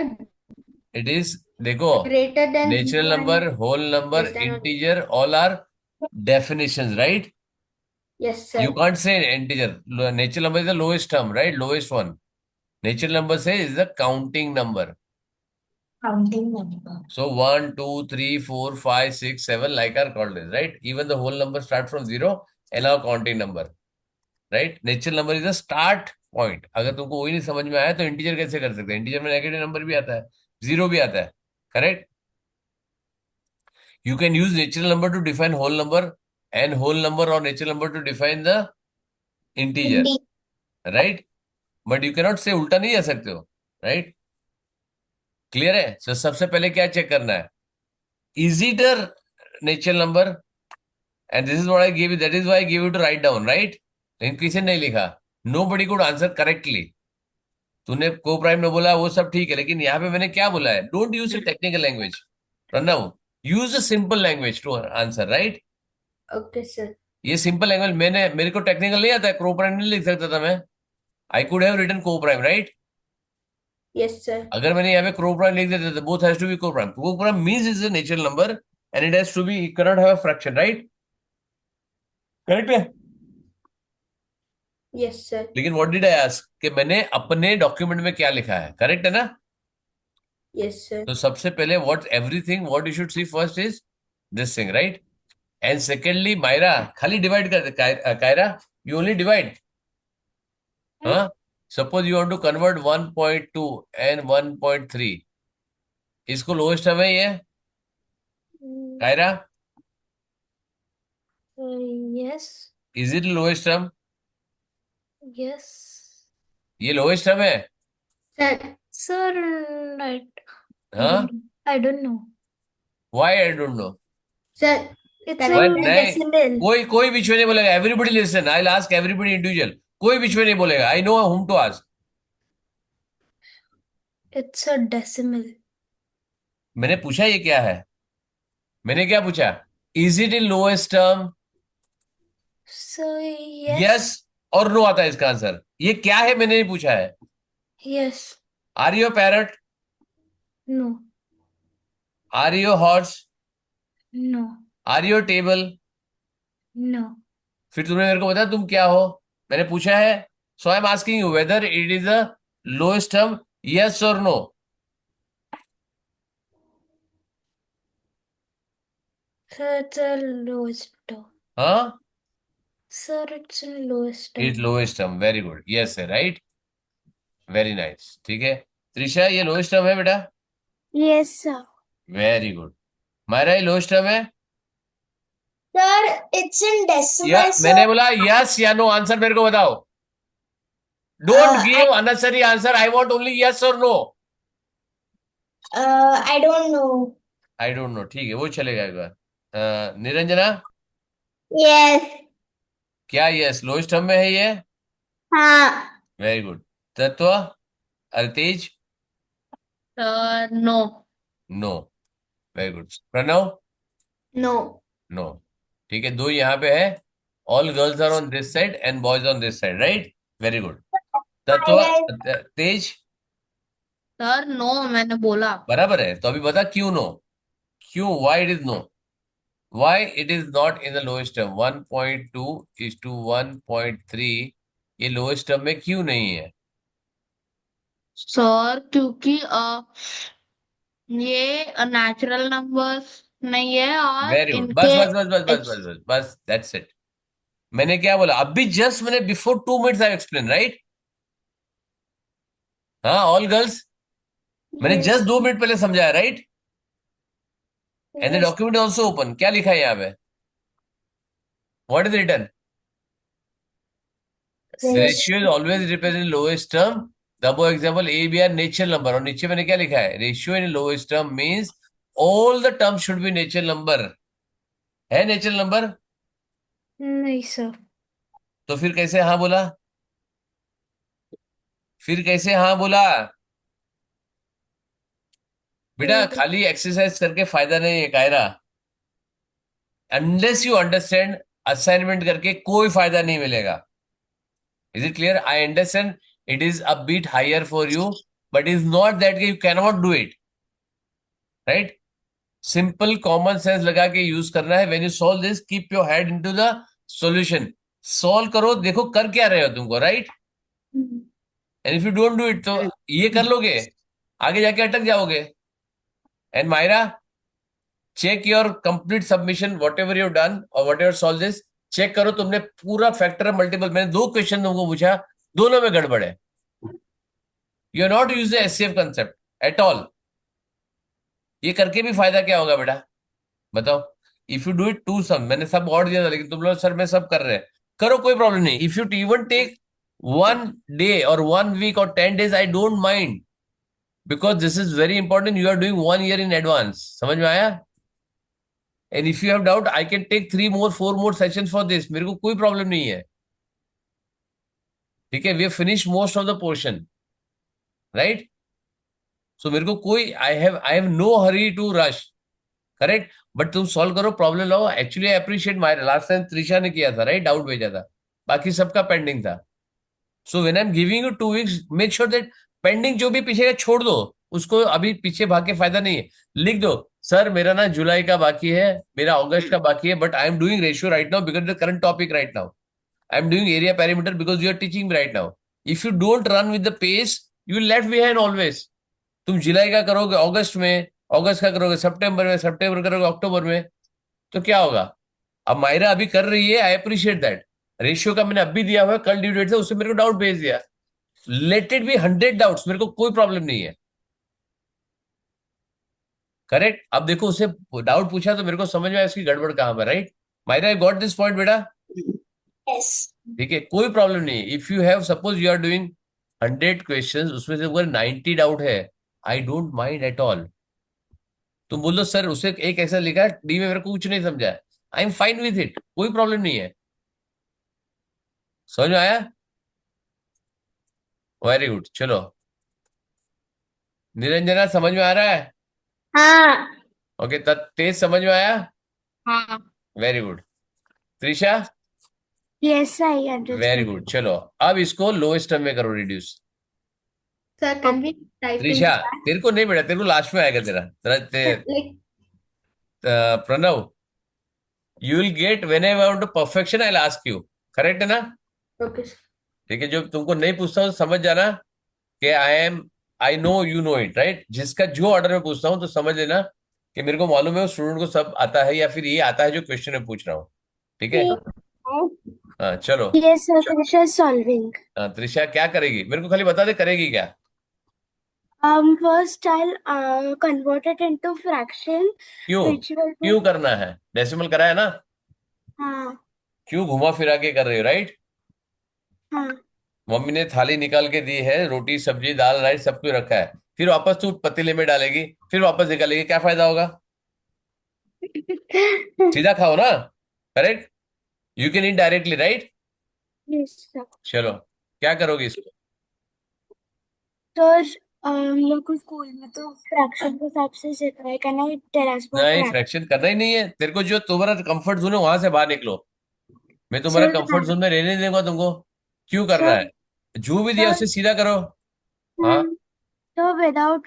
it is, देखो, greater than natural zero number, and whole number, less than or integer, all are definitions, right? yes, You sir. can't say integer. Natural number is the lowest term, right? Lowest one. Natural number say is the counting number. Counting number. So 1, 2, 3, 4, 5, 6, 7, like are called as, right? Even the whole number start from 0, allow counting number, right? Natural number is a start point. अगर तुमको वही नहीं समझ में आया तो integer कैसे कर सकते हैं? इंटीजर में नेगेटिव नंबर भी आता है, जीरो भी आता है, correct? You can use natural number to define whole number and whole number or natural number to define the integer, right? But you cannot say उल्टा नहीं जा सकते हो, right? क्लियर है? So सबसे पहले क्या चेक करना है? Is it a natural number? And this is what I gave you. That is why I gave you to write down, right? लेकिन किसी ने नहीं लिखा. Nobody could answer correctly. तूने को प्राइम में बोला वो सब ठीक है, लेकिन यहाँ पे मैंने क्या बोला है? Don't use a technical language. Pranav, use a simple language to answer, right? Okay, sir. ये सिंपल लैंग्वेज मेरे को टेक्निकल नहीं आता है, को प्राइम नहीं लिख सकता था मैं. आई कुड हैव रिटन को प्राइम, राइट? Yes, sir. अगर मैंने यहाँ पे को प्राइम लिख देता था, both has to be coprime. Coprime means is a natural number and it has to be, it can not have a fraction, right? Correct है? Yes, sir. लेकिन व्हाट डिड आई आस्क कि मैंने अपने document में क्या लिखा है, correct है ना? Yes, sir. तो सबसे पहले what everything what you should see first is this thing, right? And secondly Myra, खाली डिवाइड कर दे. Kaira, you only divide. हाँ, suppose you want to convert 1.2 and 1.3. इसको लोएस्ट टर्म है ये, Kaira? Yes. Is it lowest term? Yes. ये lowest term है? Sir. Sir, हाँ, I don't know. Why I don't know. Sir. It's Correct. a नहीं, decimal. कोई बीच में नहीं बोलेगा. Everybody listen, I will ask everybody individual. कोई बीच में नहीं बोलेगा. I know whom to ask. It's a decimal. मैंने पूछा ये क्या है? मैंने क्या पूछा? Is it in lowest term? So, yes. Yes और नो आता है इसका आंसर. ये क्या है मैंने नहीं पूछा है. Yes. Are you parrot? No. Are you horse? No. Are you table? No. फिर तुमने मेरे को बताया तुम क्या हो. मैंने पूछा है. So I am asking you whether it is a lowest term, yes और no. Sir, it's a lowest term. हाँ, Sir, it's a lowest term. It lowest term. Very good, yes है, राइट? Very nice. ठीक है त्रिशा, ये lowest term है बेटा? Yes, sir. Very good. Myra, ये lowest term है? Sir, it's in या decimal, मैंने sir. बोला यस या नो, आंसर मेरे को बताओ. Don't give unnecessary answer. I want only yes और no. I don't know. I don't know, ठीक है, वो चलेगा एक बार. निरंजना, Yes. क्या यस लोएस्ट टर्म में है ये? हाँ. Very good. तत्व, अल्तेज, No. No. Very good. Pranav, No. No. ठीक है, दो यहाँ पे है. All girls are on this side and boys on this side, right? Very good. Tatva, Tej, sir no मैंने बोला. बराबर है. तो अभी बता क्यों नो? क्यों, why it is no? Why it is not in the lowest term? 1.2 is to 1.3, ये लोएस्ट टर्म में क्यों नहीं है? सर क्योंकि ये नेचुरल नंबर्स नहीं है और वेरी गुड. इनके बस बस बस बस बस बस बस बस, दैट्स इट. मैंने क्या बोला अभी जस्ट? मैंने before 2 minutes I explain, right? हाँ, ऑल गर्ल्स, मैंने Yes. जस्ट 2 मिनट पहले समझाया, right? And the Yes. Document also open. क्या लिखा है यहाँ पे? What is written? Ratio is always represent lowest term. दबो example A B R natural number, और नीचे मैंने क्या लिखा है? Ratio in lowest term means all the term should be natural number. है नेचुरल नंबर? नहीं, sir. तो फिर कैसे हाँ बोला? फिर कैसे हाँ बोला? बेटा खाली एक्सरसाइज करके फायदा नहीं है Kaira. Unless you understand, assignment करके कोई फायदा नहीं मिलेगा. Is it clear? I understand it is a bit higher for you, but is not that you can not do it, right? Simple common sense लगा के यूज करना है. When you solve this, keep your head into the solution. Solve करो, देखो कर क्या रहे हो तुमको, right? And if you don't do it, तो ये कर लोगे, आगे जाके अटक जाओगे. And Myra, check your complete submission, whatever you done और whatever solve this, check करो तुमने पूरा फैक्टर मल्टीपल, मैंने 2 क्वेश्चन तुमको पूछा, दोनों में गड़बड़ है. You are not use the HCF concept at all. ये करके भी फायदा क्या होगा बेटा, बताओ. If you do it to some, मैंने सब और दिया था लेकिन तुम लोग सर में सब कर रहे हैं, करो कोई प्रॉब्लम नहीं. If you even take 1 day और 1 week और 10 days, I don't mind, because this is very important. You are doing 1 year in advance. समझ में आया? And if you have doubt, I can take 3 more 4 more sessions for this. मेरे को कोई problem नहीं है. ठीक है, we have finish most of the portion, right? So मेरे को कोई, I have no hurry to rush. Correct. But तुम सॉल्व करो, प्रॉब्लम लो. Actually I appreciate my, last time Trisha ने किया था, राइट? डाउट भेजा था, बाकी सबका पेंडिंग था. So when I am giving you 2 weeks, make sure that pending जो भी पीछे का छोड़ दो, उसको अभी पीछे भाग के फायदा नहीं है. लिख दो, सर मेरा ना जुलाई का बाकी है, मेरा अगस्त का बाकी है, but I am doing ratio right now because the current topic right now. I am doing area parameter because you are teaching right now. If you don't run with the pace, you left behind always. तुम जुलाई का करोगे अगस्त में, अगस्त का करोगे सितंबर में, सितंबर करोगे अक्टूबर में, तो क्या होगा? अब मायरा अभी कर रही है, आई अप्रिशिएट दैट. रेशियो का मैंने अभी दिया हुआ है, कल ड्यू डेट से, उससे मेरे को डाउट भेज दिया. लेट इट बी 100 डाउट्स, मेरे को कोई प्रॉब्लम नहीं है. करेक्ट. अब देखो, उससे डाउट पूछा तो मेरे को समझ में आया इसकी गड़बड़ कहां पर, right? Myra, I got this point बेटा. Yes. ठीक है, कोई प्रॉब्लम नहीं. If you have, suppose you are doing 100 question, उसमें से अगर 90 डाउट है, I don't mind at all. तुम बोल दो सर उसे एक ऐसा लिखा डी में, मेरे को कुछ नहीं समझा, I am fine with it, कोई प्रॉब्लम नहीं है. समझ में आया? Very good. चलो, निरंजना समझ में आ रहा है? हाँ. ओके, तेज समझ में आया? हाँ. Very good. Trisha? Yes, I very understand. Good. चलो, अब इसको लोएस्ट टर्म में करो reduce. Sir, can we type in Trisha, chat? तेरे को नहीं बेटा, तेरे को लास्ट में आएगा. तेरा तेरा Like, Pranav, you will get when I want to perfection, I will ask you. Correct है ना? okay, sir. ठीक है, जो तुमको नहीं पूछता हूँ समझ जाना कि I know you know it, right? जिसका जो ऑर्डर में पूछता हूँ तो समझ लेना कि मेरे को मालूम है उस स्टूडेंट को सब आता है, या फिर ये आता है जो क्वेश्चन में पूछ रहा हूँ. ठीक है. हाँ चलो. Yes, sir. Trisha is solving. हाँ, त्रिशा क्या करेगी, मेरे को खाली बता दे करेगी क्या. First I'll convert it into fraction, क्यों which will be क्यों करना है? डेसिमल करा है ना? हाँ क्यों घुमा फिरा के कर रही हो, राइट? हाँ मम्मी ने थाली निकाल के दी है, रोटी सब्जी दाल राइस सब कुछ रखा है, फिर वापस तू पतीले में डालेगी, फिर वापस निकालेगी, क्या फायदा होगा? सीधा खाओ ना. Correct. You can eat directly, right? yes sir. चलो, क्या करोगे इसको? सर हम लोग को स्कूल में तो फ्रैक्शन के हिसाब से सिखाया, can I tell us about नहीं, फ्रैक्शन? फ्रैक्शन करना ही नहीं है तेरे को. जो तुम्हारा कंफर्ट जोन है वहां से बाहर निकलो. मैं तुम्हारा सर कंफर्ट जोन में रहने नहीं दूंगा तुमको. क्यों करना सर है? जो भी दिया उसे सीधा करो. हाँ. so without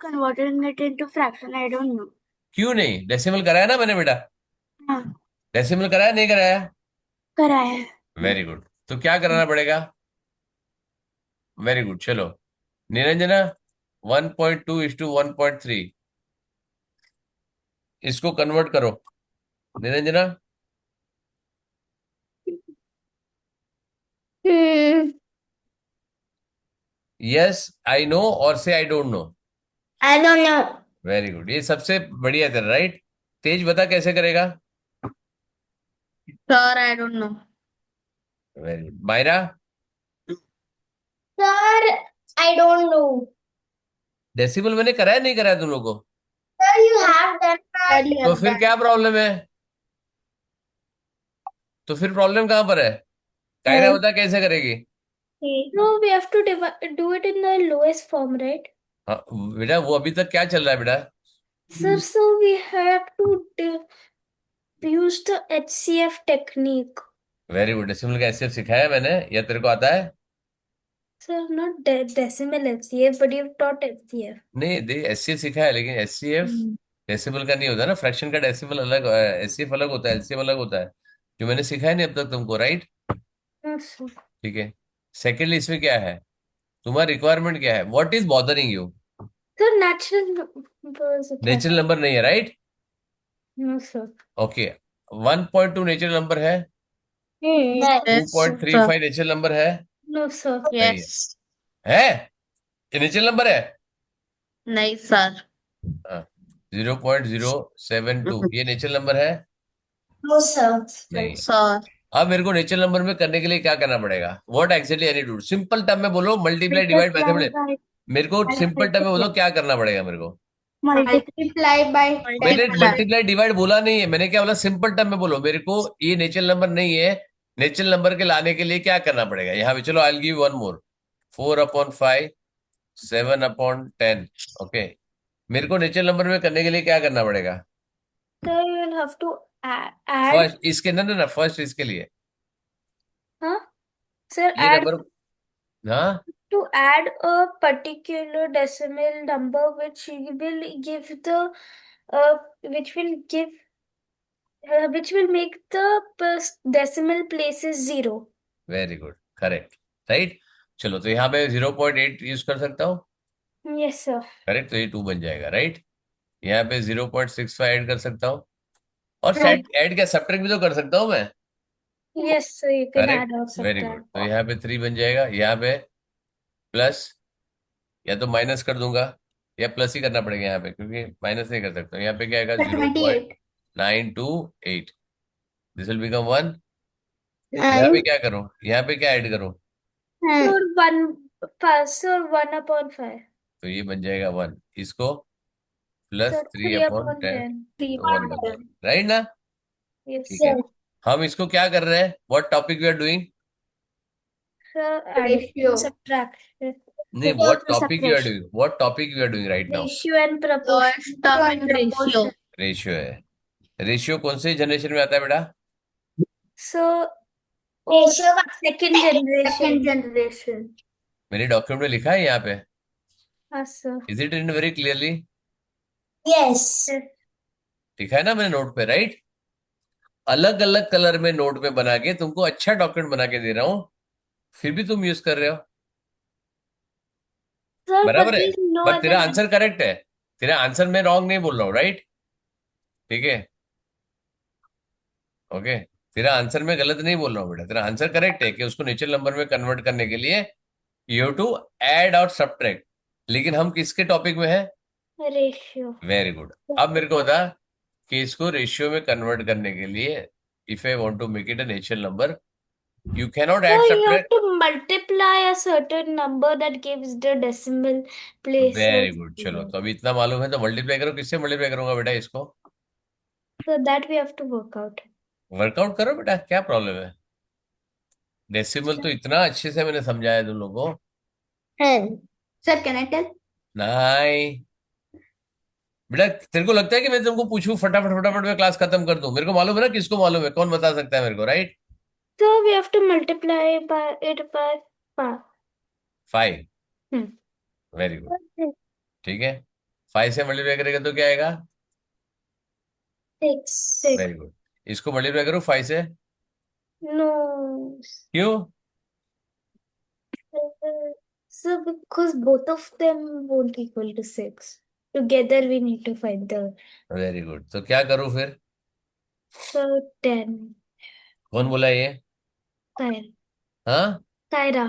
converting it into fraction, I don't know. क्यों नहीं? डेसिमल कराया ना मैंने बेटा. हाँ डेसिमल कराया नहीं कराया? कराया है. Very good. तो क्या कराना पड़ेगा? Very good. चलो, निरंजना, 1.2:1.3, इसको कन्वर्ट करो. निरंजना, यस आई नो और से आई don't no. I don't know. वेरी गुड, ये सबसे बढ़िया तेरा, राइट? तेज बता कैसे करेगा. Sir, I don't know. वेरी good. Myra, Sir, I don't know. Decimal मैंने कराया नहीं कराया तुम लोग को? Sir, you have done that. Study तो have फिर done. क्या प्रॉब्लम है? तो फिर प्रॉब्लम कहां पर है? कायरा बता कैसे करेगी. So we have to do it in the lowest form, right? हाँ बेटा, वो अभी तक क्या चल रहा है बेटा? Sir, so we have to use the HCF technique. Very good. Decimal का एसएफ सिखाया मैंने, या तेरे को आता है? Sir, not decimal HCF, but you've taught HCF. नहीं दे, एससीएफ सिखाया, लेकिन एससीएफ डेसिमल का नहीं होता ना. फ्रैक्शन का डेसिमल अलग, एससीएफ अलग होता है, एलसीएम अलग होता है, जो मैंने सिखाया नहीं अब तक तुमको, राइट? Yes, sir. ठीक है. सेकेंडली, इसमें क्या है तुम्हारा रिक्वायरमेंट, क्या है? What is bothering you? Sir natural numbers क्या? नेचुरल नंबर नहीं है, right? No sir. Okay, 1.2 natural number है, Yes, 2.35 नेचुरल नंबर है, नो सर। नहीं yes. है? ये नेचुरल नंबर है? नहीं सर. हाँ, 0.072 ये नेचुरल नंबर है? No, sir. नहीं है। Sir. अब मेरे को नेचुरल नंबर में करने के लिए क्या करना पड़ेगा? What exactly I need to? Simple term में बोलो, मल्टीप्लाई डिवाइड मैथमेटिक्स। मेरे को सिंपल टर्म में बोलो क्या करना पड़ेगा मेरे को? मल्टीप्लाई बाय मैंने Multiply. मल्टीप्लाई डिवाइड बोला नहीं है, मैंने क्या बोला? सिंपल टर्म में बोलो मेरे को। ये नेचुरल नंबर नहीं है, नेचुरल नंबर के लाने के लिए क्या करना पड़ेगा यहाँ पे? चलो, I give one more. 4/5, 7/10। Okay, मेरे को नेचुरल नंबर में करने के लिए क्या करना पड़ेगा? Sir you will have to add. First इसके ना ना ना फर्स्ट इसके लिए हाँ सर, ये ऐड नंबर। हाँ, to add a particular decimal number which will give the which will make the decimal places 0. Very good, correct, right. चलो, तो यहाँ पे 0.8 यूज कर सकता हूँ, Yes sir. करेक्ट, तो ये 2 बन जाएगा, राइट। यहाँ पे 0.65 ऐड कर सकता हूँ, और Right. सेट ऐड क्या सब्ट्रैक्ट भी तो कर सकता हूँ मैं, Yes sir, you can correct, add or very good. subtract. तो यहाँ पे 3 बन जाएगा, यहाँ पे प्लस, या तो माइनस कर दूंगा, या प्लस ही करना पड़ेगा यहाँ पे, क्योंकि माइनस नहीं कर सकता हूँ। यहाँ पे क्या आएगा? 28 0.928, दिस विल बिकम 1। यहाँ पे क्या करूँ? यहाँ पे क्या ऐड करूँ? Sir, 1/5. तो ये बन जाएगा 1, इसको प्लस Sir, 3/10, 3/10. तो 1 बन जाएगा, राइट ना? Yes ठीक है, sir. हम इसको क्या कर रहे हैं? What topic we are doing? Sir, addition, Ratio. subtraction. नहीं, what topic you are doing? What topic you are doing right now? Ratio and proportion. Lowest term in ratio. Ratio है। रेशियो कौन से जनरेशन में आता है बेटा? So, Ratio. second generation. Second generation. मेरे document में लिखा है यहाँ पे, Yes sir. Is it in very clearly? Yes. लिखा है ना मैंने नोट पे, राइट? अलग अलग कलर में नोट पे बना के तुमको अच्छा डॉक्यूमेंट बना के दे रहा हूँ, फिर भी तुम यूज कर रहे हो, Sir, but बराबर है? there's no but other. तेरा आंसर करेक्ट है, तेरा आंसर मैं रॉन्ग नहीं बोल रहा हूँ, राइट? ठीक है, ओके, तेरा आंसर मैं गलत नहीं बोल रहा हूँ बेटा, तेरा आंसर करेक्ट है कि उसको नेचुरल नंबर में कन्वर्ट करने के लिए यू हैव टू ऐड और सब्ट्रैक्ट। लेकिन हम किसके टॉपिक में है? Ratio. Very good. अब मेरे को बता कि इसको रेशियो में कन्वर्ट करने के लिए, if I want to make it a natural number, you cannot So add you have subtract. to multiply a certain number that gives the decimal places. Very good, चलो, तो अभी इतना मालूम है तो मल्टीप्लाई करो। किससे मल्टीप्लाई करूंगा बेटा इसको? So that we have to work out. Workout करो बेटा, क्या प्रॉब्लम है? डेसिमल तो इतना अच्छे से मैंने समझाया तुम लोगों को। Sir, can I tell? नहीं बेटा, तेरे को लगता है कि मैं तुमको पूछूं फटाफट फटाफट में क्लास खत्म कर दूं? मेरे को मालूम है ना किसको मालूम है, कौन बता सकता है मेरे को, right? So we have to multiply it by 5. 5, Hmm. Very good, ठीक है। 5 से मल्टीप्लाई करेगा तो क्या आएगा? 6. Very good. इसको मल्टीप्लाई करो 5 से, No. क्यों? So because both of them won't equal to 6. Together we need to find the. Very good, तो क्या करूं फिर? So 10. कौन बोला ये? Kyra. हाँ, Kyra.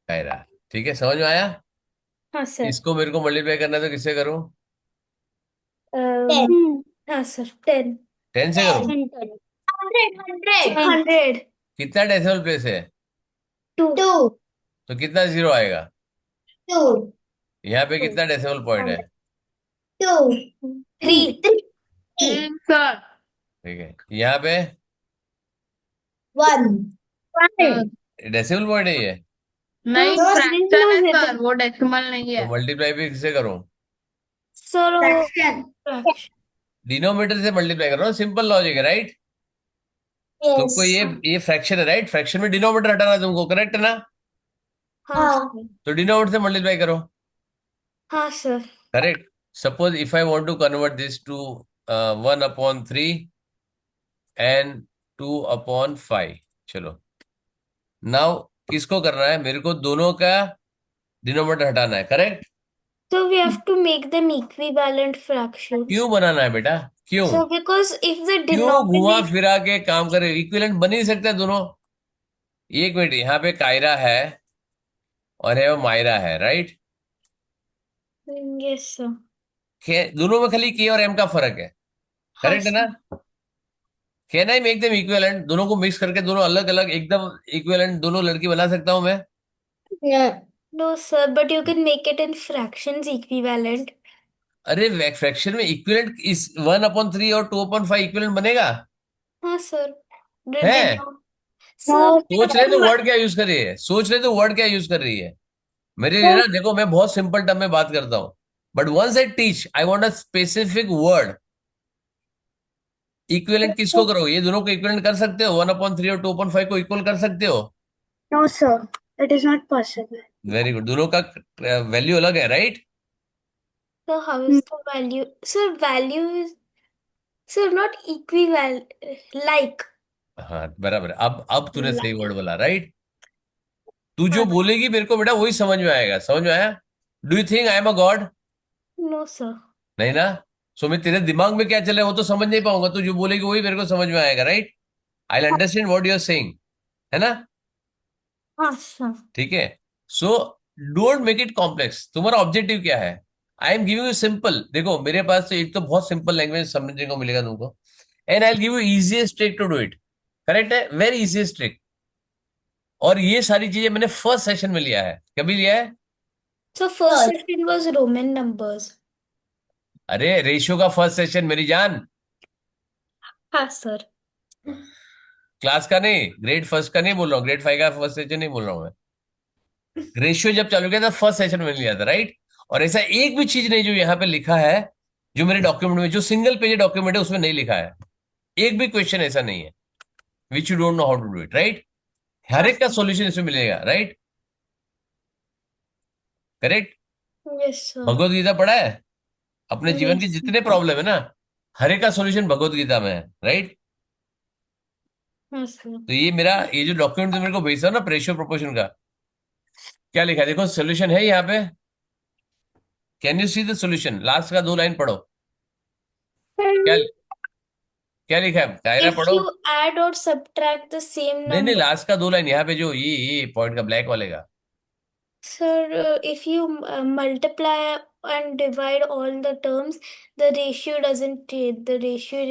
कायरा, ठीक है, समझ में आया? हाँ सर. इसको मेरे को मल्टीप्लाई करना है तो किससे करूं? 10. हाँ सर. 10. 10 से करूं? 100. 100. कितना डेसिमल प्लेस है? 2. 2. तो कितना जीरो आएगा? 2. यहाँ पे कितना डेसिमल पॉइंट है? 2. 3. 3. Sir. ठीक है, यहाँ पे 1. डेसिमल पॉइंट है ये, नहीं, No, फ्रैक्शन है no, सर, वो डेसिमल नहीं तो है. मल्टीप्लाई भी किससे करूं? Sir, Fraction. डिनोमिनेटर से मल्टीप्लाई कर रहा हूँ, सिंपल लॉजिक है, राइट? Yes. तुमको ये फ्रैक्शन है, राइट? फ्रैक्शन में डिनोमिनेटर हटाना है तुमको, करेक्ट है ना? हाँ तो डिनोमिनेटर से मल्टीप्लाई करो, हाँ सर. Correct. Suppose if I want to convert this to 1/3 and 2/5, चलो, नाउ किसको करना है? मेरे को दोनों का डिनोमिनेटर हटाना है, correct? So we have to make them equivalent fractions. क्यों बनाना है बेटा, क्यों So because if the क्यों घुमा denominator, फिरा के काम करे, इक्विवेलेंट बन ही सकते हैं दोनों। एक मिनट, यहाँ पे कायरा है और है वो मायरा है, राइट। yes sir, दोनों में खाली के और एम का फर्क है, हाँ करेक्ट है ना। sir. Can I make them equivalent, दोनों को मिक्स करके दोनों अलग अलग एकदम इक्विवेलेंट दोनों लड़की बना सकता हूं मैं। No sir, but you can make it in fractions equivalent. अरे फ्रैक्शन में इक्विवेलेंट इस 1/3 और 2/5 इक्विवेलेंट बनेगा हाँ sir. The है। sir, सोच रहे तो वर्ड क्या यूज कर रही है, सोच रहे तो वर्ड क्या यूज कर रही है मेरे लिए ना। देखो मैं बहुत सिंपल टर्म में बात करता हूँ, but once I teach I want a specific word. Equivalent किसको करोगे, ये दोनों को इक्विवेलेंट कर सकते हो, 1/3 और 2/5 को इक्वल कर सकते हो। no sir, it is not possible. Very good, दोनों का वैल्यू अलग है, right. So how is the value? Sir, value is sir not equivalent, like. हाँ बराबर, अब तूने सही वर्ड बोला, राइट। तू जो हाँ. बोलेगी मेरे को बेटा वही समझ में आएगा, समझ में आया। Do you think I am a God? No sir. नहीं ना। सो मैं तेरे दिमाग में क्या चल रहा है वो तो समझ नहीं पाऊंगा, तू जो बोलेगी वही मेरे को समझ में आएगा, right. I understand what you are saying, है ना। हाँ sir. ठीक है। So don't make it complex. तुम्हारा ऑब्जेक्टिव क्या है? I am giving you simple. देखो मेरे पास तो एक तो बहुत सिंपल लैंग्वेज समझने को मिलेगा तुमको, and I give you easiest trick to do it. Correct है, वेरी इजीएस्ट ट्रिक। और ये सारी चीजें मैंने फर्स्ट सेशन में लिया है। कभी लिया है? So first section was Roman numbers. अरे रेशियो का फर्स्ट सेशन मेरी जान, हाँ sir. क्लास का नहीं, ग्रेड फर्स्ट का नहीं बोल रहा हूँ, ग्रेड 5 का फर्स्ट सेशन नहीं बोल रहा हूँ मैं। रेशियो जब चालू किया था फर्स्ट सेशन में लिया था, राइट। और ऐसा एक भी चीज नहीं जो यहाँ पे लिखा है, जो मेरे डॉक्यूमेंट में, जो सिंगल पेज डॉक्यूमेंट है उसमें नहीं लिखा है। एक भी क्वेश्चन ऐसा नहीं है which you don't know how to do it, right. हर एक का सॉल्यूशन इसमें मिलेगा, right. Correct. Yes sir. Bhagavad Gita पढ़ा है? अपने जीवन के Yes. जितने प्रॉब्लम है ना, हर एक का सॉल्यूशन भगवत गीता में है, राइट। हाँ sir. तो ये मेरा, ये जो डॉक्यूमेंट मेरे को भेजा ना रेशियो प्रोपोर्शन का, क्या लिखा है देखो, सॉल्यूशन है यहाँ पे। Can you see the solution? Last का 2 लाइन पढ़ो, क्या क्या लिखा है, दायरा If पढ़ो। you add or subtract the same नहीं नहीं, number, लास्ट का 2 लाइन यहाँ पे जो ये पॉइंट का ब्लैक वाले का। sir, if you multiply and divide all the terms, the ratio doesn't change. The ratio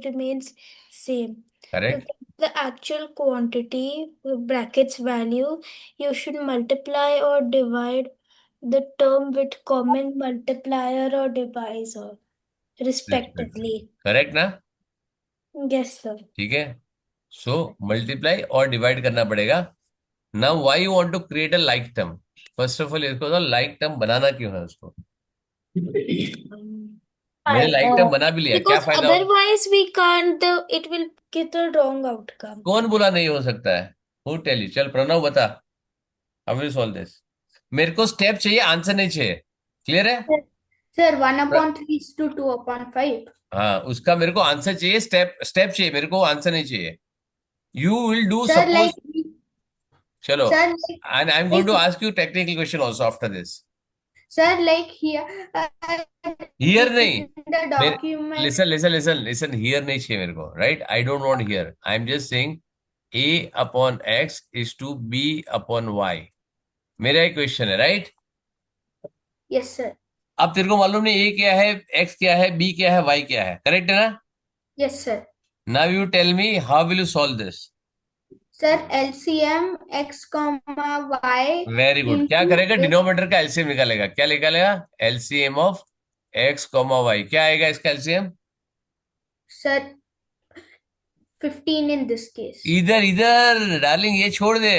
remains same. To correct. get the actual quantity, brackets value, you should multiply or divide the term with common multiplier or divisor, respectively. Correct ना। Yes, sir. ठीक है। So multiply और divide करना पड़ेगा। Now why you want to create a like term? First of all इसको तो like term बनाना क्यों है उसको? मैंने लाइक टर्म बना भी लिया, क्या Because फायदा होगा? otherwise we can't, it will get a wrong outcome. कौन बोला नहीं हो सकता है? Who tell you? चल प्रणव बता, हाउ विल सॉल्व दिस। मेरे को स्टेप चाहिए, आंसर नहीं चाहिए। क्लियर है? Sir, 1/3 is to 2/5. हाँ, उसका मेरे को आंसर चाहिए, स्टेप स्टेप चाहिए, मेरे को आंसर नहीं चाहिए। You will do Sir, suppose, like, चलो, sir, and I am going to ask you technical question also after this. like here, here नहीं, in the document, listen listen listen listen, here नहीं चाहिए मेरे को, right. I don't want here, I am just saying a/x is to b/y। मेरा एक question है, right. yes, sir, अब तेरे को मालूम नहीं a क्या है, x क्या है, b क्या है, y क्या है, करेक्ट है ना। yes, sir. Now you tell me how will you solve this. Sir, LCM x comma y very good. क्या into करेगा? a, डिनोमिनेटर का एलसीएम निकालेगा। क्या निकालेगा? LCM of x, y। क्या आएगा इसका LCM? sir, 15 in this case. इधर इधर डार्लिंग, ये छोड़ दे।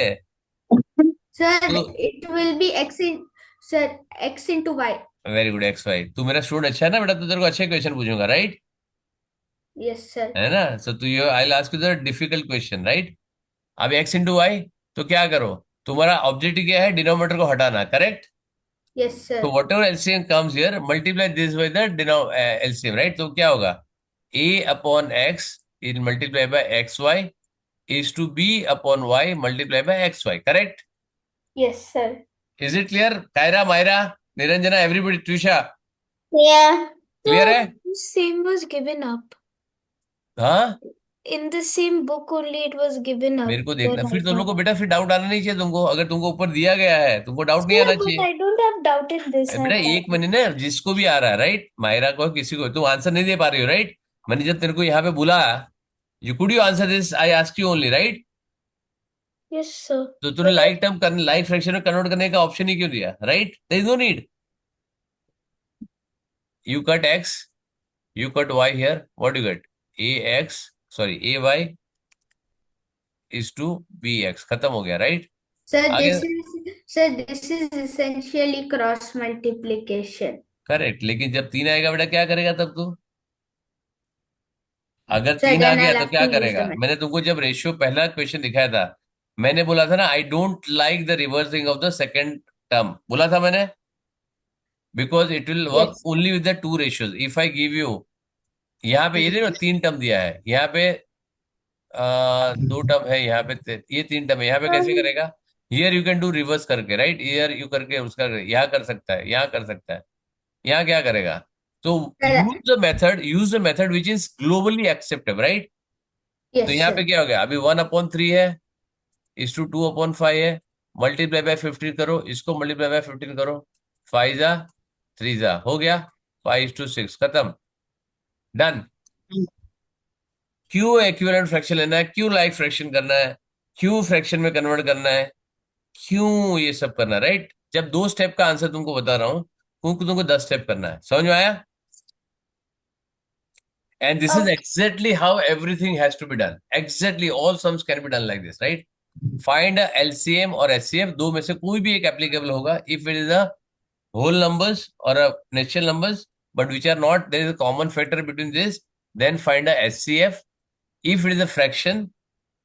Sir, तो it will be x into y. Very good, x y. तू मेरा स्टूडेंट अच्छा है ना बेटा, तो तेरे को अच्छे क्वेश्चन पूछूंगा, राइट, Yes, sir. है ना। सो तू you, I will ask you the difficult question, right. अब एक्स इंटू वाई, तो क्या करो, तुम्हारा ऑब्जेक्टिव क्या है? डिनोमिनेटर को हटाना, करेक्ट। Yes, sir. तो whatever LCM comes here, multiply this by the LCM, right. तो क्या होगा? a/x in multiply by x y is to b/y multiply by x y, correct. Yes, sir. Is it clear Kyra Myra? Niranjana, everybody, Trisha, Yeah. Clear है? Same was given up. हाँ, In the same book only it was given up. मेरे को The देखना, फिर right तुम लोग को number. बेटा फिर डाउट आना नहीं चाहिए तुमको। अगर तुमको ऊपर दिया गया है तुमको डाउट नहीं Sir, आना but चाहिए। I don't have doubt in this. बेटा एक महीने ना, जिसको भी आ रहा है, राइट, मायरा को किसी को, तुम आंसर नहीं दे पा रही हो, राइट। मैंने जब तेरे को यहाँ पे बुला, you could you answer this, I ask you only, right. Yes, sir. तो तूने लाइक टर्म करने, लाइक फ्रैक्शन में कन्वर्ट करने का ऑप्शन ही क्यों दिया, right? There is no need. You cut x, you cut y here, what do you get? ax, sorry, ay is to bx, खत्म हो गया, राइट? Sir, आगे, this is essentially cross multiplication. Correct. लेकिन जब 3 आएगा बेटा क्या करेगा तब तू? अगर Sir, 3 आ then गया I'll तो have क्या to use the करेगा? method. मैंने तुमको जब रेशियो पहला क्वेश्चन दिखाया था, मैंने बोला था ना, I don't like the reversing of the second term, बोला था मैंने, because it will work Yes. Only with the two ratios. If I give you, यहाँ पे ये देखो 3 टर्म दिया है, यहाँ पे 2 टर्म है, यहाँ पे ये 3 टर्म है, यहाँ पे कैसे करेगा? Here you can do reverse करके, राइट, हियर यू करके उसका यहाँ कर सकता है, यहाँ कर सकता है, यहाँ क्या करेगा? तो Sir, use the method which is globally acceptable, right. तो yes, यहाँ पे sir. क्या हो गया? अभी 1/3 है, इस टू 2/5 है, मल्टीप्लाई बाय 15 करो, इसको मल्टीप्लाई बाय 15 करो, 5 जा 3 जा, हो गया 5:6, खत्म, डन। क्यों इक्विवेलेंट फ्रैक्शन लेना है, क्यों लाइक फ्रैक्शन करना है, क्यों फ्रैक्शन में कन्वर्ट करना है, क्यों ये सब करना है, राइट? जब 2 स्टेप का आंसर तुमको बता रहा हूं, क्योंकि तुमको 10 स्टेप करना है, समझ में आया? And this is Okay. Exactly how everything has to be done, exactly all sums can be done like this, right. Find LCM और एचसीएफ, दो में से कोई भी एक एप्लीकेबल होगा if it is a whole numbers or a natural numbers, but which are not, there is a common factor between this, then find a HCF. If it is a fraction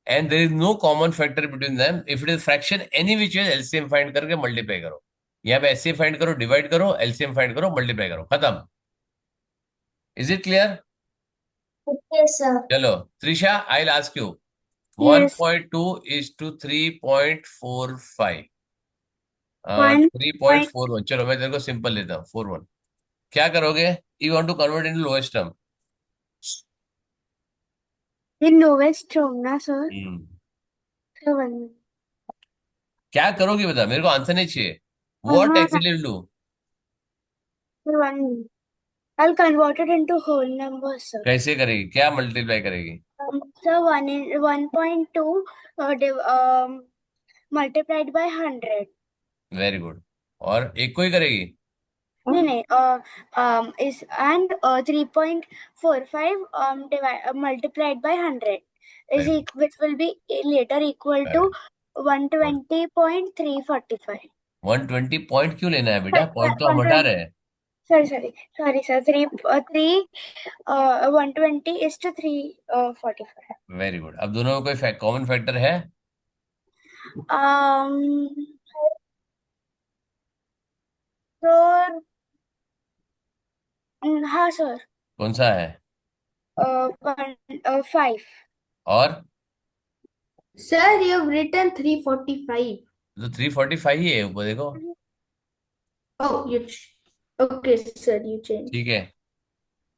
and there is no common factor between them, if it is fraction, any which way LCM find करके multiply करो, यहाँ पे HCF find करो, divide करो, LCM find करो, multiply करो, खत्म। Is it clear? Okay, sir. चलो Trisha, I'll ask you, Yes. 1.2 is to 3.45, One 3.41, चलो मैं तेरे को सिंपल लेता हूँ, 41, क्या करोगे? You want to convert into lowest term. The lowest term, na sir. So one. क्या करोगी बता, मेरे को आंसर नहीं चाहिए, हाँ, what actually do? sir, one. I'll convert it into whole numbers, sir. कैसे करेगी, क्या मल्टीप्लाई करेगी? So 1.2 multiplied by 100. Very good. और एक को ही करेगी? नहीं नहीं is and 3.45 multiplied by 100 is Right. which will be later equal to 120.345. 120 point क्यों लेना है बेटा, पॉइंट तो हम हटा रहे हैं। Sorry sir, 120 is to 345. Very good. अब दोनों में कोई कॉमन फैक्टर है? um so हाँ सर, कौन सा है? 5. और Sir, you've written 345. तो 345 ही है ऊपर देखो, Oh, okay, sir, you changed. ठीक है।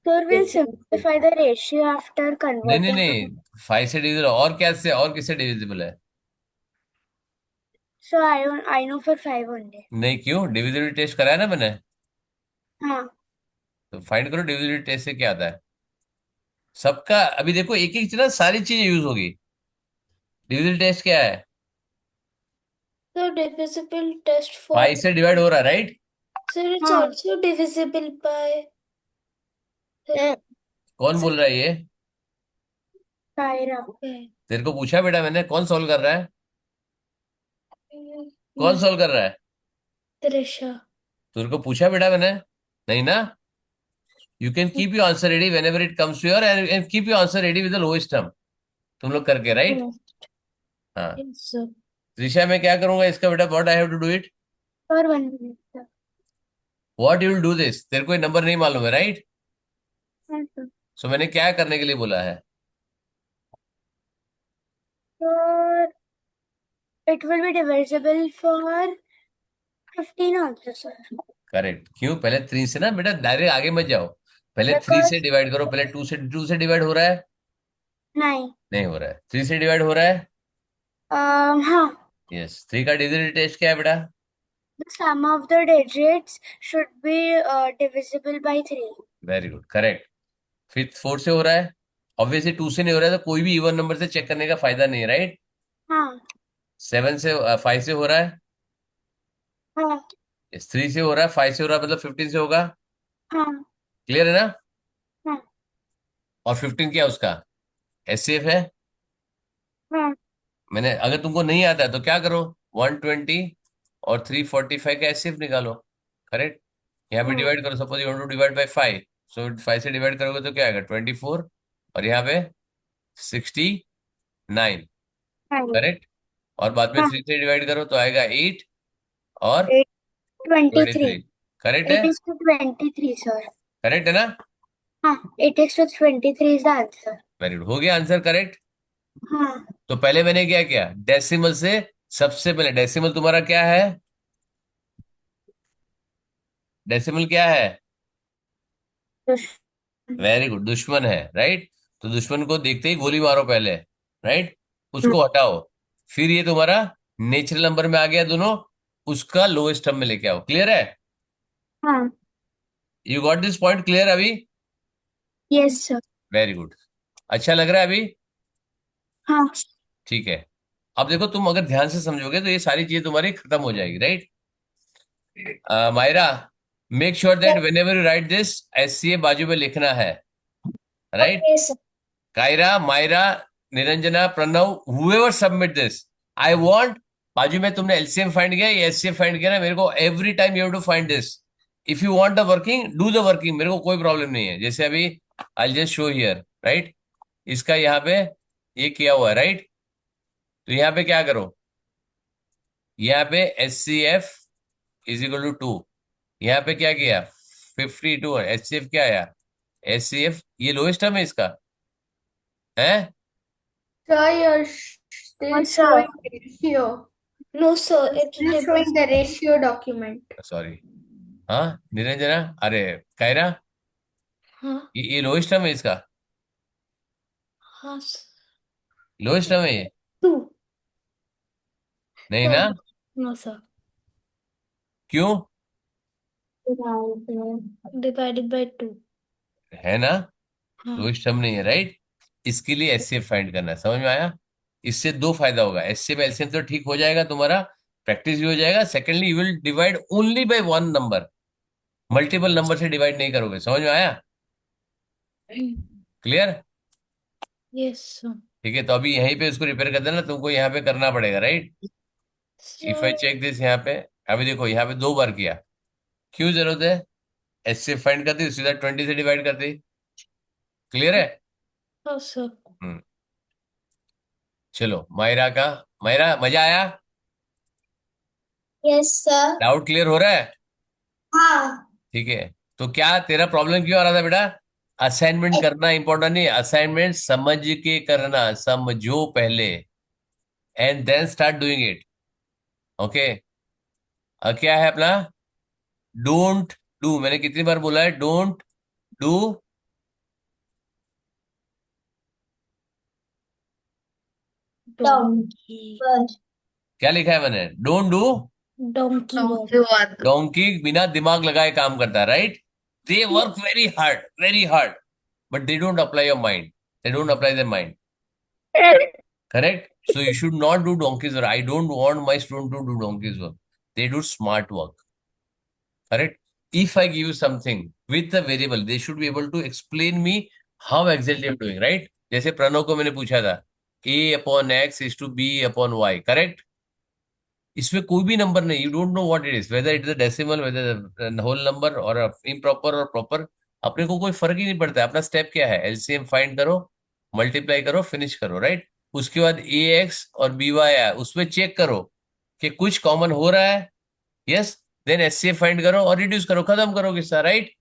Sir, we'll Yes, sir. simplify the ratio after नहीं converting. नहीं, 5 से डिविजिबल, और क्या से, और किससे डिविजिबल है? So I know for 5 only. नहीं, क्यों? डिविजिबिलिटी टेस्ट कराया ना मैंने, हाँ. तो फाइंड करो डिविजिबिलिटी टेस्ट से क्या आता है सबका। अभी देखो एक एक ना सारी चीजें यूज होगी। डिविजिबिलिटी टेस्ट क्या है? So divisible test for 5 से डिवाइड हो रहा है, राइट? sir, it's हाँ. also divisible by कौन बोल रहा है ये? Kyra. तेरे को पूछा बेटा मैंने, कौन सॉल्व कर रहा है? कौन सॉल्व कर रहा है? Trisha. तेरे को पूछा बेटा मैंने, नहीं ना? You can keep your answer ready whenever it comes to your, and keep your answer ready with the lowest term, तुम लोग करके, राइट? हाँ। Yes, sir. त्रिशा, मैं क्या करूंगा इसका बेटा, what I have to do it, For 1 minute, sir. What you will do this, तेरे को ये नंबर नहीं मालूम है, राइट? Yes, sir. सो मैंने क्या करने के लिए बोला है? Sir, it will be divisible for 15 also, sir. Correct. क्यों? पहले 3 से ना बेटा, डायरेक्ट आगे मत जाओ, पहले 3 से डिवाइड करो। पहले 2 से डिवाइड हो रहा है? नहीं। नहीं हो रहा है। 3 से डिवाइड हो रहा है? हाँ। यस। 3 का डिजिट टेस्ट क्या है बेटा? The sum of the digits should be divisible by 3. Very good, correct. फिर 4 से हो रहा है? ऑब्वियसली 2 से नहीं हो रहा है, तो कोई भी इवन नंबर से चेक करने का फायदा नहीं है, राइट? हाँ। 7 से 5 से हो रहा है? हाँ। यस। 3 से हो रहा है, 5 से हो रहा है, मतलब 15 से होगा। हाँ। क्लियर है ना? हाँ। और 15 क्या उसका एचसीएफ है? हाँ। मैंने, अगर तुमको नहीं आता है तो क्या करो, 120 और 345 का एचसीएफ निकालो। करेक्ट। यहाँ पे हाँ। डिवाइड करो, suppose you want to divide by 5, so 5 से डिवाइड करोगे तो क्या आएगा, 24, और यहाँ पे 69। हाँ। करेक्ट। और बाद में हाँ। 3 से डिवाइड करो तो आएगा 8 और 23. 23। करेक्ट है? It is to 23, sir. Correct है ना? हाँ, it is to 23 is the answer. Very good, हो गया आंसर करेक्ट। हाँ। तो पहले मैंने क्या किया, डेसिमल से, सबसे पहले डेसिमल तुम्हारा क्या है? डेसिमल क्या है? वेरी गुड, दुश्मन है, राइट? तो दुश्मन को देखते ही गोली मारो पहले, राइट? उसको हटाओ। फिर ये तुम्हारा नेचुरल नंबर में आ गया दोनों, उसका लोएस्ट टर्म में लेके आओ। क्लियर है? हाँ। You got this point clear अभी? Yes, sir. Very good. अच्छा लग रहा है अभी? हाँ। ठीक है। अब देखो, तुम अगर ध्यान से समझोगे तो ये सारी चीजें तुम्हारी खत्म हो जाएगी, right? Myra, make sure that whenever you write this, SCA बाजू में लिखना है, right? Okay, sir. Kyra, Myra, Niranjana, Pranav, whoever submit this, I want, बाजू में तुमने एलसीएम फाइंड किया, ये एचसीएफ फाइंड किया ना, मेरे को every time you have to find this. If you want the working, do the working, मेरे को कोई प्रॉब्लम नहीं है। जैसे अभी I just show here, right? इसका यहाँ पे ये किया हुआ है, राइट? तो यहाँ पे क्या करो, यहाँ पे H C F is equal to 2, यहाँ पे क्या किया, 52 है। एच सी एफ क्या आया? एच सी एफ ये लोएस्ट टर्म है इसका, है? Sir, you're still Yes, sir. showing ratio. No, sir, You're it's still showing the ratio document. Sorry. हाँ निरंजना, अरे कायरा, हाँ ये लोएस्ट टर्म है इसका, हाँ लोएस्ट टर्म है ये, 2. नहीं ना? No, sir. क्यों? Divided by 2. है ना? हाँ. लोएस्ट टर्म नहीं है, राइट? इसके लिए एचसीएफ फाइंड करना है, समझ में आया? इससे दो फायदा होगा, एचसीएफ एलसीएम तो ठीक हो जाएगा तुम्हारा, प्रैक्टिस भी हो जाएगा। Secondly you will divide only by one number, multiple number से डिवाइड नहीं करोगे। समझ में आया? क्लियर? Yes, sir. ठीक है, तो अभी यहीं पे उसको रिपेयर कर देना, तुमको यहाँ पे करना पड़ेगा, right? If I So, check this, यहाँ पे अभी देखो, यहाँ पे 2 बार किया, क्यों जरूरत है? एचसीएफ फाइंड कर दी, सीधा 20 से डिवाइड कर दी। क्लियर है? oh, sir. हम्म। चलो मायरा का, मायरा मजा आया? Yes, sir. डाउट क्लियर हो रहा है? हाँ. ठीक है। तो क्या तेरा प्रॉब्लम क्यों आ रहा था बेटा? असाइनमेंट करना इंपॉर्टेंट नहीं, असाइनमेंट समझ के करना, समझो पहले, and then start doing it. Okay. क्या है अपना? डोंट डू, मैंने कितनी बार बोला है, डोंट डू। Donkey. क्या लिखा है मैंने? Don't do Donkey walk. Donkey walk. Donkey, बिना दिमाग लगाए काम करता है, right? They work very hard, but they don't apply your mind, they don't apply their mind. Correct? So you should not do donkey's work. I don't want my student to do donkey's work. They do smart work. Correct? If I give you something with a variable, they should be able to explain me how exactly I'm doing, right? जैसे प्रणव को मैंने पूछा था, a upon x is to b upon y, correct? इसमें कोई भी number नहीं, you don't know what it is, whether it is a decimal, whether whole number और इम्प्रॉपर और प्रॉपर, अपने को कोई फर्क ही नहीं पड़ता है। अपना स्टेप क्या है, एलसीएम फाइंड करो, मल्टीप्लाई करो, फिनिश करो, राइट? उसके बाद ए एक्स और बी वाई है, उसमें चेक करो कि कुछ कॉमन हो रहा है, यस, देन एचसीएफ फाइंड करो और रिड्यूस करो, खत्म करो किस्सा, right?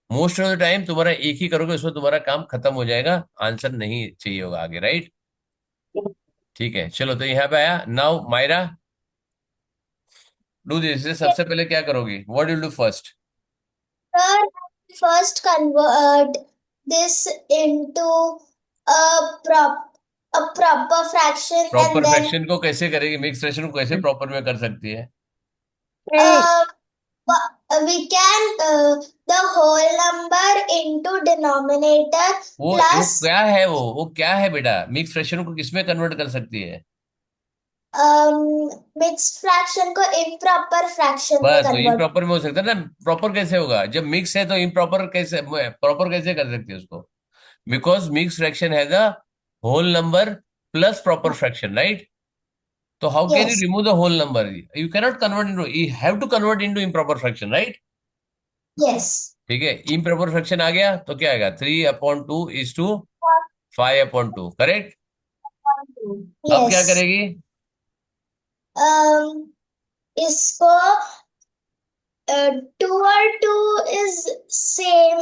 Most of the time तुम्हारा एक ही करोगे, उसमें तुम्हारा काम खत्म हो जाएगा, आंसर नहीं चाहिए होगा आगे, राइट? ठीक है, चलो तो यहाँ पे आया। Now Myra, do this. सबसे पहले क्या करोगी? What will do first? Sir, first convert this into a proper fraction and proper then fraction को कैसे करेगी? मिक्स फ्रैक्शन को कैसे प्रॉपर में कर सकती है? uh, we can the whole number into denominator वो plus क्या है? वो क्या है बेटा? मिक्स फ्रैक्शन को किसमें कन्वर्ट कर सकती है? मिक्स्ड फ्रैक्शन को इम्प्रॉपर फ्रैक्शन में बस तो कन्वर्ट। इम्प्रॉपर में हो सकता है ना। प्रॉपर कैसे होगा? जब मिक्स है तो इम्प्रॉपर कैसे, प्रॉपर कैसे कर सकती है उसको? बिकॉज मिक्स फ्रैक्शन है the whole number plus proper fraction, right? तो how can you yes remove the whole number? You cannot convert into, you have to convert into improper fraction, right? Yes ठीक है, improper fraction आ गया तो क्या आएगा? 3/2 is to 5/2, correct? अब क्या yes करेगी? इसको टू और टू इज सेम,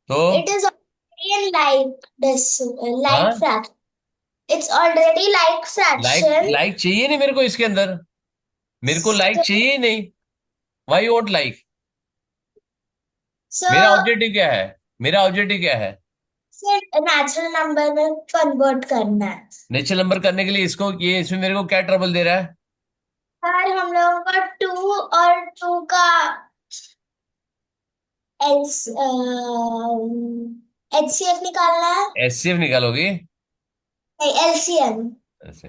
तो it is already in like हाँ, fraction. It's already like like fraction. Like चाहिए नहीं मेरे को इसके अंदर। मेरे को लाइक So, चाहिए ही नहीं। Why what like? so मेरा ऑब्जेक्टिव क्या है? मेरा ऑब्जेक्टिव क्या है? सिर्फ नेचुरल नंबर में कन्वर्ट करना है। नेचुरल नंबर करने के लिए इसको, ये इसमें मेरे को क्या ट्रबल दे रहा है? सर हम लोगों को टू और टू का एल्स एचसीएफ निकालना है। एचसीएफ निकालोगी? नहीं, एलसीएम। अच्छा,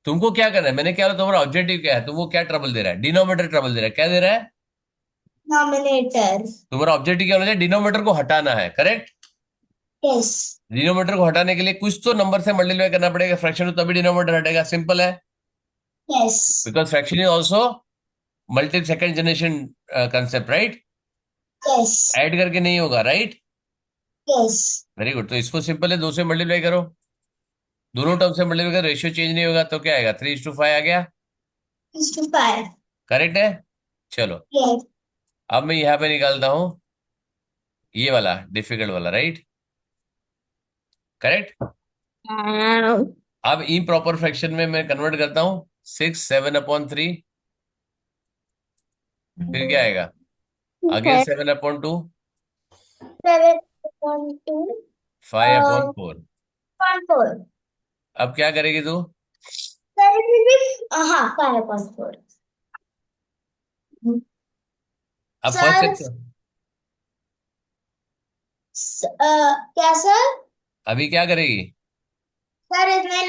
तुमको क्या करना है? मैंने क्या बोला, तुम्हारा ऑब्जेक्टिव क्या है? तुमको क्या ट्रबल दे रहा है? डिनोमिनेटर ट्रबल दे रहा है। क्या दे रहा है? डिनोमिनेटर। तुम्हारा ऑब्जेक्टिव क्या होना चाहिए? डिनोमिनेटर को हटाना है, करेक्ट? यस डिनोमिनेटर को हटाने के लिए कुछ तो नंबर से मल्टीप्लाई करना पड़ेगा फ्रैक्शन को, तभी डिनोमिनेटर हटेगा। सिंपल है। Yes because fraction is also multi second generation concept, right? Yes add करके नहीं होगा, राइट? Yes very good. तो इसको सिंपल है, 2 से मल्टीप्लाई करो। दोनों टर्म से मल्टीप्लाई करो, रेशियो चेंज नहीं होगा तो क्या आएगा? 3:5 आ गया, 5। करेक्ट है? चलो, यस अब मैं यहाँ पे निकालता हूं ये वाला डिफिकल्ट वाला, राइट? करेक्ट। अब ई प्रॉपर फ्रैक्शन में मैं कन्वर्ट करता हूं। 6/7/3, फिर क्या आएगा? अगेन 7/2, 7.2 5/4। 0.4। अब क्या करेगी तू? सर it will be हाँ 5.4। अब फर्स्ट सर स्टेप। क्या सर? अभी क्या करेगी? सर इसमें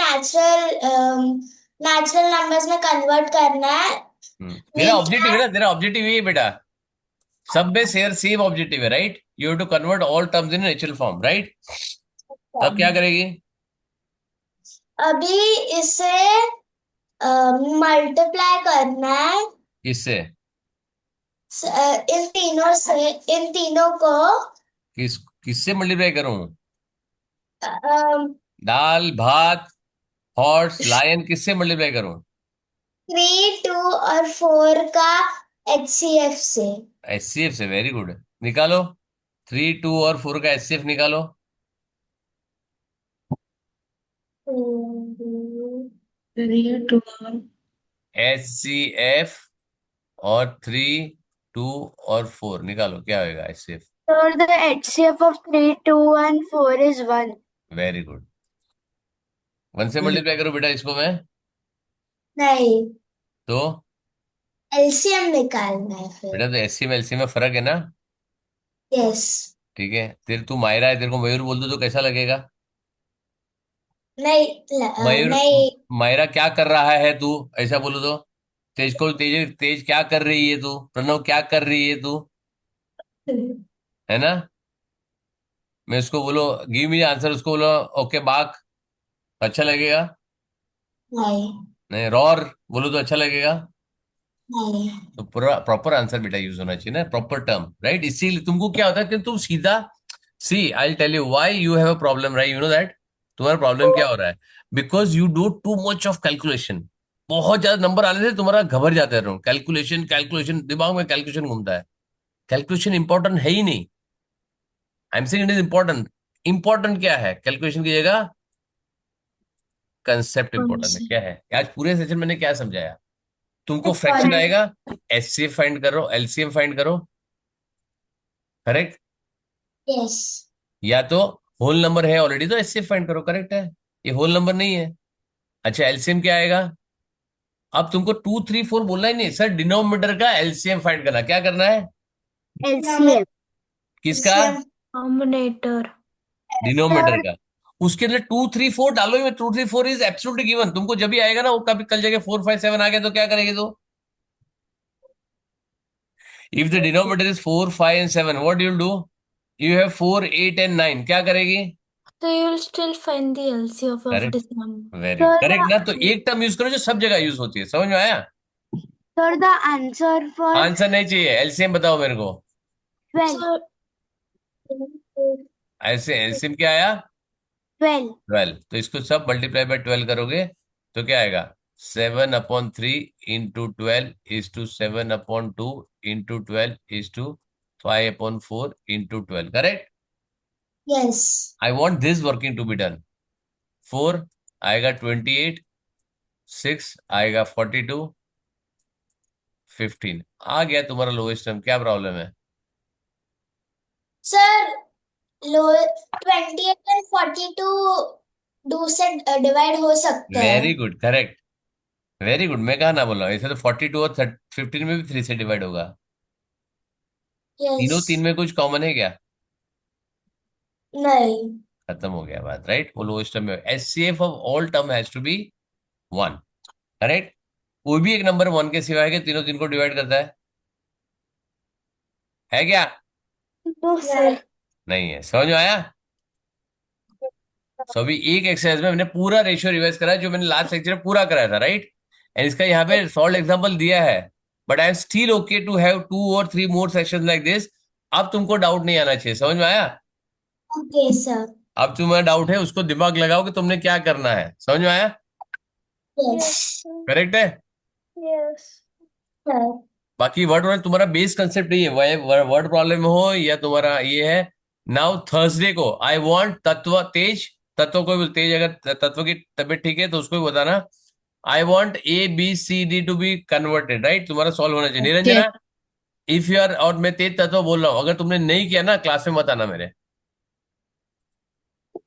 नेचुरल नंबर्स में कन्वर्ट करना है। तेरा वी ऑब्जेक्टिव है ना, तेरा ऑब्जेक्टिव ये है बेटा। सब में शेयर सेम ऑब्जेक्टिव है, right? You have to convert all terms in natural form, right? तब क्या करेगी? अभी इसे मल्टीप्लाई करना है किससे? इन तीनों को किससे मल्टीप्लाई करूं? अम, दाल, भात, हॉर्स, लायन, किससे मल्टीप्लाई करूं? 3, 2 और 4 का एचसीएफ से। एचसीएफ से, वेरी गुड। निकालो 3, 2 और 4 का एचसीएफ निकालो। 3, 2, एचसीएफ और 3, 2 और 4 निकालो, क्या होगा HCF? So the HCF of 3, 2, and 4 is 1. Very good. 1 से मल्टीप्लाई करो बेटा इसको मैं। नहीं, तो एलसीएम निकालना है फिर। बेटा, तो एचसीएफ एलसीएम में फर्क है ना? यस ठीक है, तेरे तू मायरा है, तेरे को मयूर बोल दो तो कैसा लगेगा? नहीं मयूर, नहीं मायरा क्या कर रहा है तू, ऐसा बोलो तो। तेज को, तेज तेज क्या कर रही है तू? प्रणव क्या कर रही है तू? है ना? मैं उसको बोलो गिव मी आंसर, उसको बोलो ओके बाक, अच्छा लगेगा? नहीं नहीं, रॉर बोलो तो अच्छा लगेगा? नहीं तो पूरा प्रॉपर आंसर बेटा यूज होना चाहिए ना, प्रॉपर टर्म, राइट? इसीलिए तुमको क्या होता है कि तुम सीधा, see I tell you why you have a problem, right? You know that तुम्हारा प्रॉब्लम क्या हो रहा है? Because you do too much of calculation. बहुत ज्यादा नंबर आने से तुम्हारा घबर जाते रहो। कैलकुलेशन कैलकुलेशन, दिमाग में कैलकुलेशन घूमता है। कैलकुलेशन इंपॉर्टेंट है ही नहीं। आई am saying it is important. Important क्या है कैलकुलेशन की जगह? कंसेप्ट इंपॉर्टेंट है। क्या है आज पूरे सेशन मैंने क्या समझाया? तुमको फ्रैक्शन आएगा, एचसीएफ फाइंड करो, एलसीएम फाइंड करो, करेक्ट। यस या तो होल नंबर है ऑलरेडी तो एचसीएफ फाइंड करो, करेक्ट है। ये होल नंबर नहीं है। अच्छा, एलसीएम क्या आएगा? अब तुमको 2 3 4 बोलना ही नहीं सर, डिनोमिनेटर का एलसीएम फाइंड करना। क्या करना है? LCM किसका? डिनोमिनेटर। डिनोमिनेटर का। उसके अंदर 2 3 4 डालो ही, 2 3 4 इज एब्सोल्युटली गिवन। तुमको जब भी आएगा ना, वो कभी कल जगह 4 5 7 आ गया तो क्या करेगी? तो if the denominator is 4 5 and 7, what you do? You have 4 8 and 9, क्या करेगी? So you'll still find the LCM of correct, this number. Very correct ना। तो एक टर्म यूज करो जो सब जगह यूज होती है, समझ में आया? Sir, the answer for answer नहीं चाहिए, एलसीएम बताओ मेरे को। 12. So ऐसे एलसीएम क्या आया? 12. 12। तो इसको सब मल्टीप्लाई बाय 12 करोगे तो क्या आएगा? 7/3 into 12 is to 7/2 into 12 is to 5/4 into 12, correct. Yes I want this working to be done. 4 आएगा 28, 6 आएगा 42, 15 आ गया तुम्हारा लोएस्ट टर्म। क्या प्रॉब्लम है? सर, लो 28 and 42 2 से डिवाइड हो सकते हैं। Very good, correct, very good. मैं कहा ना बोला, ऐसे तो 42 और 15 में भी 3 से डिवाइड होगा। यस तीनों 3 में कुछ कॉमन है क्या? नहीं खत्म हो गया बात, राइट। वो लोएस्ट टर्म में HCF of all term has to be 1, correct. कोई भी एक नंबर 1 के सिवाय के तीनों 3 को डिवाइड करता है क्या? no sir. नहीं है। समझ में आया? सो अभी एक एक्सरसाइज में मैंने पूरा रेशियो रिवाइज करा है जो मैंने लास्ट लेक्चर में पूरा कराया था, राइट। एंड इसका यहाँ पे सॉल्व एग्जांपल दिया है, but I am still okay to have 2 or 3 more sections like this. अब तुमको डाउट नहीं आना चाहिए, समझ में आया? Okay sir. अब तुम्हारा डाउट है उसको दिमाग लगाओ कि तुमने क्या करना है, समझ में आया? यस करेक्ट है। Yes. सर। बाकी वर्ड वर्ड तुम्हारा बेस कंसेप्ट नहीं है, वर्ड प्रॉब्लम हो या तुम्हारा ये है। नाउ थर्सडे को आई वांट तत्व तेज, तत्व को तेज, अगर तत्व की तबीयत ठीक है तो उसको भी बताना। I want ABCD to be converted, right. तुम्हारा सॉल्व होना चाहिए। निरंजना, इफ यू आर, और मैं तेज तत्व बोल रहा हूं, अगर तुमने नहीं किया ना क्लास में मत आना मेरे।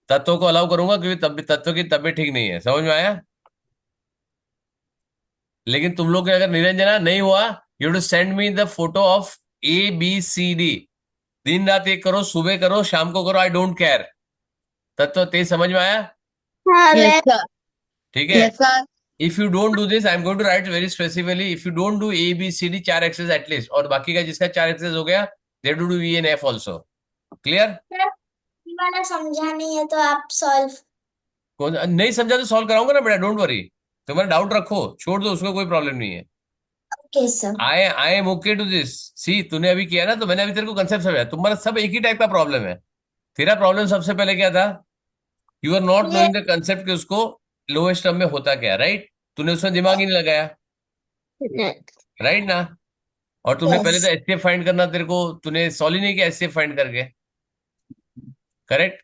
तत्व को अलाउ करूंगा क्योंकि तत्व की तबीयत ठीक नहीं है, समझ में आया? लेकिन तुम लोग के अगर निरंजना नहीं हुआ, you to send me the photo of ABCD। दिन रात एक करो, सुबह करो, शाम को करो, आई डोंट केयर। तत्व तेज समझ में आया? Yes, sir. ठीक है। Yes, sir. If you don't do this, I am going to write very specifically, if you don't do ABCD 4 access at least, और बाकी का जिसका 4 एक्सेस हो गया, they do E and F also. Clear? ये वाला समझा नहीं है तो आप सॉल्व। कौन नहीं समझा तो सॉल्व कराऊंगा ना बेटा, डोंट वरी। तुम्हारा डाउट रखो, छोड़ दो उसको, कोई प्रॉब्लम नहीं है। Okay sir. I am okay to this. See तूने अभी किया ना, तो मैंने अभी तेरे को कंसेप्ट समझाया। तुम्हारा सब एक ही टाइप का प्रॉब्लम है। तेरा प्रॉब्लम सबसे पहले क्या था? यू आर नॉट ये नोइंग द कंसेप्ट कि उसको लोएस्ट टर्म में होता क्या, राइट। तूने उसमें दिमाग ही नहीं लगाया, राइट ना। और तुमने पहले यस तो एचसीएफ फाइंड करना, तेरे को तूने सॉल्व ही नहीं किया एचसीएफ फाइंड करके, करेक्ट।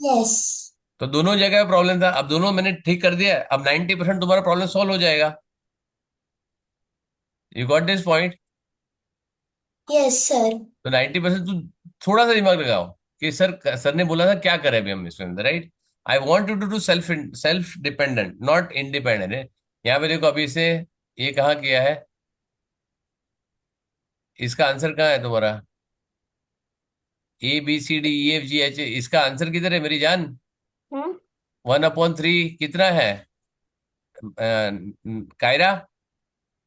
यस तो दोनों जगह प्रॉब्लम था, अब दोनों मैंने ठीक कर दिया। अब 90% तुम्हारा प्रॉब्लम सॉल्व हो जाएगा। You got this point? Yes sir. तो 90% तू थोड़ा सा दिमाग लगाओ कि सर ने बोला था क्या करें अभी हम इसमें, right. I want you to do self self dependent, not independent है। यहाँ पे देखो अभी से ये कहाँ किया है, इसका आंसर कहाँ है तुम्हारा? ABCDEFGH, इसका आंसर किधर है मेरी जान? 1/3 कितना है? कायरा,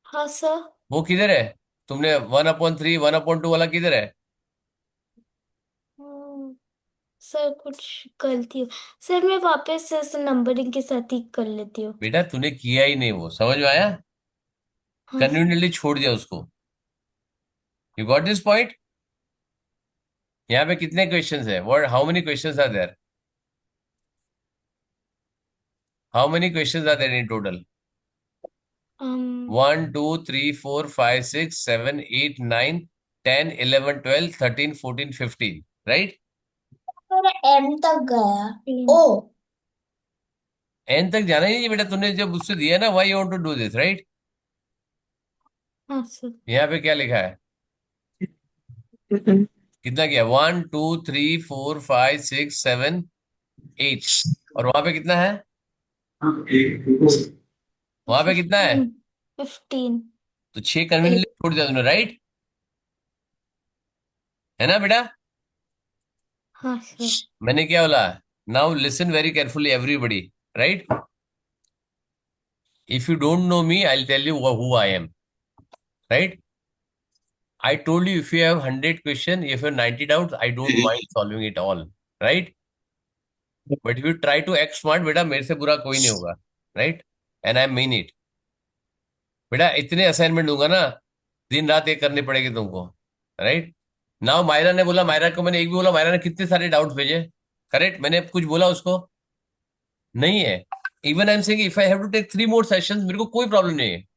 हाँ सर। वो किधर है? तुमने 1/3 1/2 वाला किधर है? सर कुछ गलती हो। सर मैं वापस से नंबरिंग के साथ ही कर लेती हूँ। बेटा तूने किया ही नहीं, वो समझ में आया? हाँ कन्वीनियंटली छोड़ दिया उसको। You got this point? यहाँ पे कितने क्वेश्चंस है? What, how many questions are there? How many questions are there in total? um, 1 2 3 4 5 6 7 8 9 10 11 12 13 14 15, right. मेरा एम तक गया। ओ एन तक जाना ही नहीं बेटा, तूने जब उससे दिया ना, why you want to do this, right. हाँ सर। यहाँ पे क्या लिखा है? Mhm. कितना किया? 1 2 3 4 5 6 7 8। और वहां पे कितना है? वहां पे कितना है? 15। तो 6 कन्वीनियंटली छोड़ दिया तूने, राइट? है ना बेटा? हाँ सर। मैंने क्या बोला? Now listen very carefully everybody, right? If you don't know me I will tell you who I am, right? I told you, if you have 100 question, if you have 90 doubts, I don't mind solving it all, right? But if you try to act smart, बेटा मेरे से बुरा कोई नहीं होगा, right? And I mean it. बेटा इतने assignment दूंगा ना, दिन रात एक करनी पड़ेगी तुमको, राइट? नाउ मायरा ने बोला, मायरा को मैंने एक भी बोला, मायरा ने कितने सारे डाउट्स भेजे, करेक्ट? मैंने कुछ बोला उसको? नहीं है। Even I am saying if I have to take 3 more sessions, मेरे को कोई प्रॉब्लम नहीं है।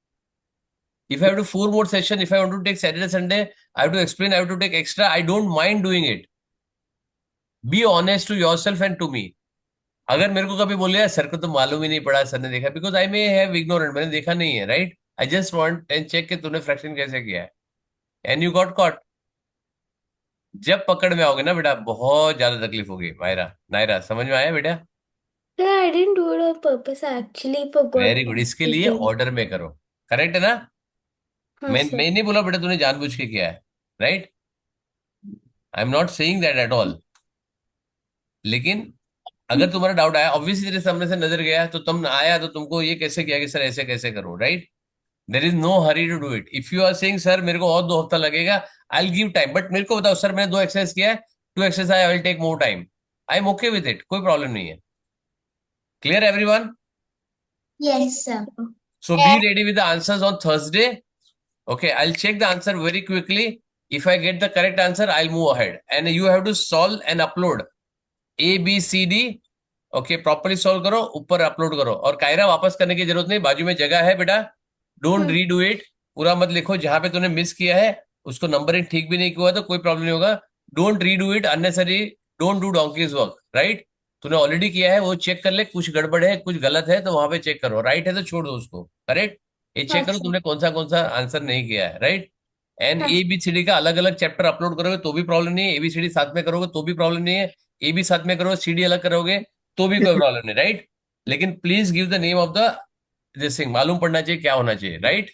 If I have to 4 more session, if I want to take Saturday, Sunday, I have to explain, I have to take extra. I don't mind doing it. Be honest to yourself and to me. अगर मेरे को कभी बोले sir को तो मालूम ही नहीं पड़ा, सर ने देखा, because I may have ignorant, मैंने देखा नहीं है, right? I just want and check कि तूने फ्रैक्शन कैसे किया है, एंड यू गॉट कॉट। जब पकड़ में आओगे ना बेटा, बहुत ज्यादा तकलीफ होगी। मायरा, नायरा, समझ में आया बेटा? Sir, I didn't do it on purpose. I actually forgot very good. इसके लिए everything. ऑर्डर में करो, करेक्ट है ना? हाँ मैं सर। मैं नहीं बोला बेटा तूने जानबूझ के किया है, right? I am not saying that at all. लेकिन अगर तुम्हारा डाउट आया, ऑब्वियसली तेरे सामने से नजर गया, तो तुम आया तो तुमको ये कैसे किया कि सर ऐसे कैसे करो, right? There is no hurry to do it. If you are saying sir मेरे को और 2 हफ्ता लगेगा, I will give time, but मेरे को बताओ सर मैंने 2 एक्सरसाइज किया है, 2 exercise I will take more time, I am okay with it, कोई प्रॉब्लम नहीं है। Clear everyone? Yes, sir. So be ready with the answers on Thursday. Okay, I'll check the answer very quickly. If I get the correct answer, I'll move ahead. And you have to solve and upload A, B, C, D. Okay, properly solve करो, ऊपर upload करो। और कायरा वापस करने की जरूरत नहीं, बाजू में जगह है बेटा। डोंट रीडू इट, पूरा मत लिखो। जहां पे तूने मिस किया है उसको नंबरिंग ठीक भी नहीं किया तो कोई प्रॉब्लम नहीं होगा। Don't redo it unnecessary, don't do donkey's work, right? तूने ऑलरेडी किया है, वो चेक कर ले, कुछ गड़बड़ है कुछ गलत है तो वहां पे चेक करो, राइट है तो छोड़ दो उसको, करेक्ट? ये चेक करो तुमने कौन सा आंसर नहीं किया है, right? And A B C D का अलग अलग चैप्टर अपलोड करोगे तो भी प्रॉब्लम नहीं है, एबीसीडी साथ में करोगे तो भी प्रॉब्लम नहीं है, ए बी साथ में करोगे सीडी अलग करोगे तो भी कोई प्रॉब्लम नहीं, राइट? लेकिन please give the name of the this thing, मालूम पड़ना चाहिए क्या होना चाहिए, राइट?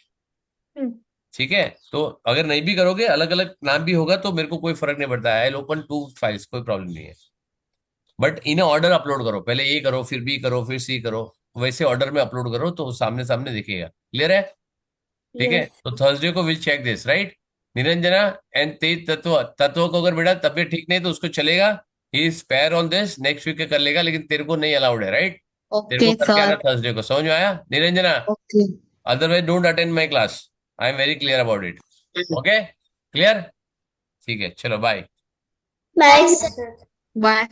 ठीक है, तो अगर नहीं भी करोगे, अलग अलग नाम भी होगा तो मेरे को कोई फर्क नहीं पड़ता है। आई ओपन 2 फाइल्स, कोई प्रॉब्लम नहीं है। बट इन्हें ऑर्डर अपलोड करो, पहले ए करो फिर बी करो फिर सी करो, वैसे ऑर्डर में अपलोड करो तो सामने सामने दिखेगा। क्लियर है? ठीक है, Yes. तो थर्सडे को will check this, right? Niranjana and Tej Tatva, Tatva को अगर बेटा तबियत ठीक नहीं तो उसको चलेगा, he is spare on this, next week कर लेगा, लेकिन तेरे को नहीं अलाउड है, राइट? तेरे को Okay, करके आना sir. थर्सडे को, समझ में आया Niranjana? Okay. Otherwise don't attend my class, I am very clear about it. Okay, clear? ठीक है, चलो bye. Bye, Yes, sir. sir. Bye.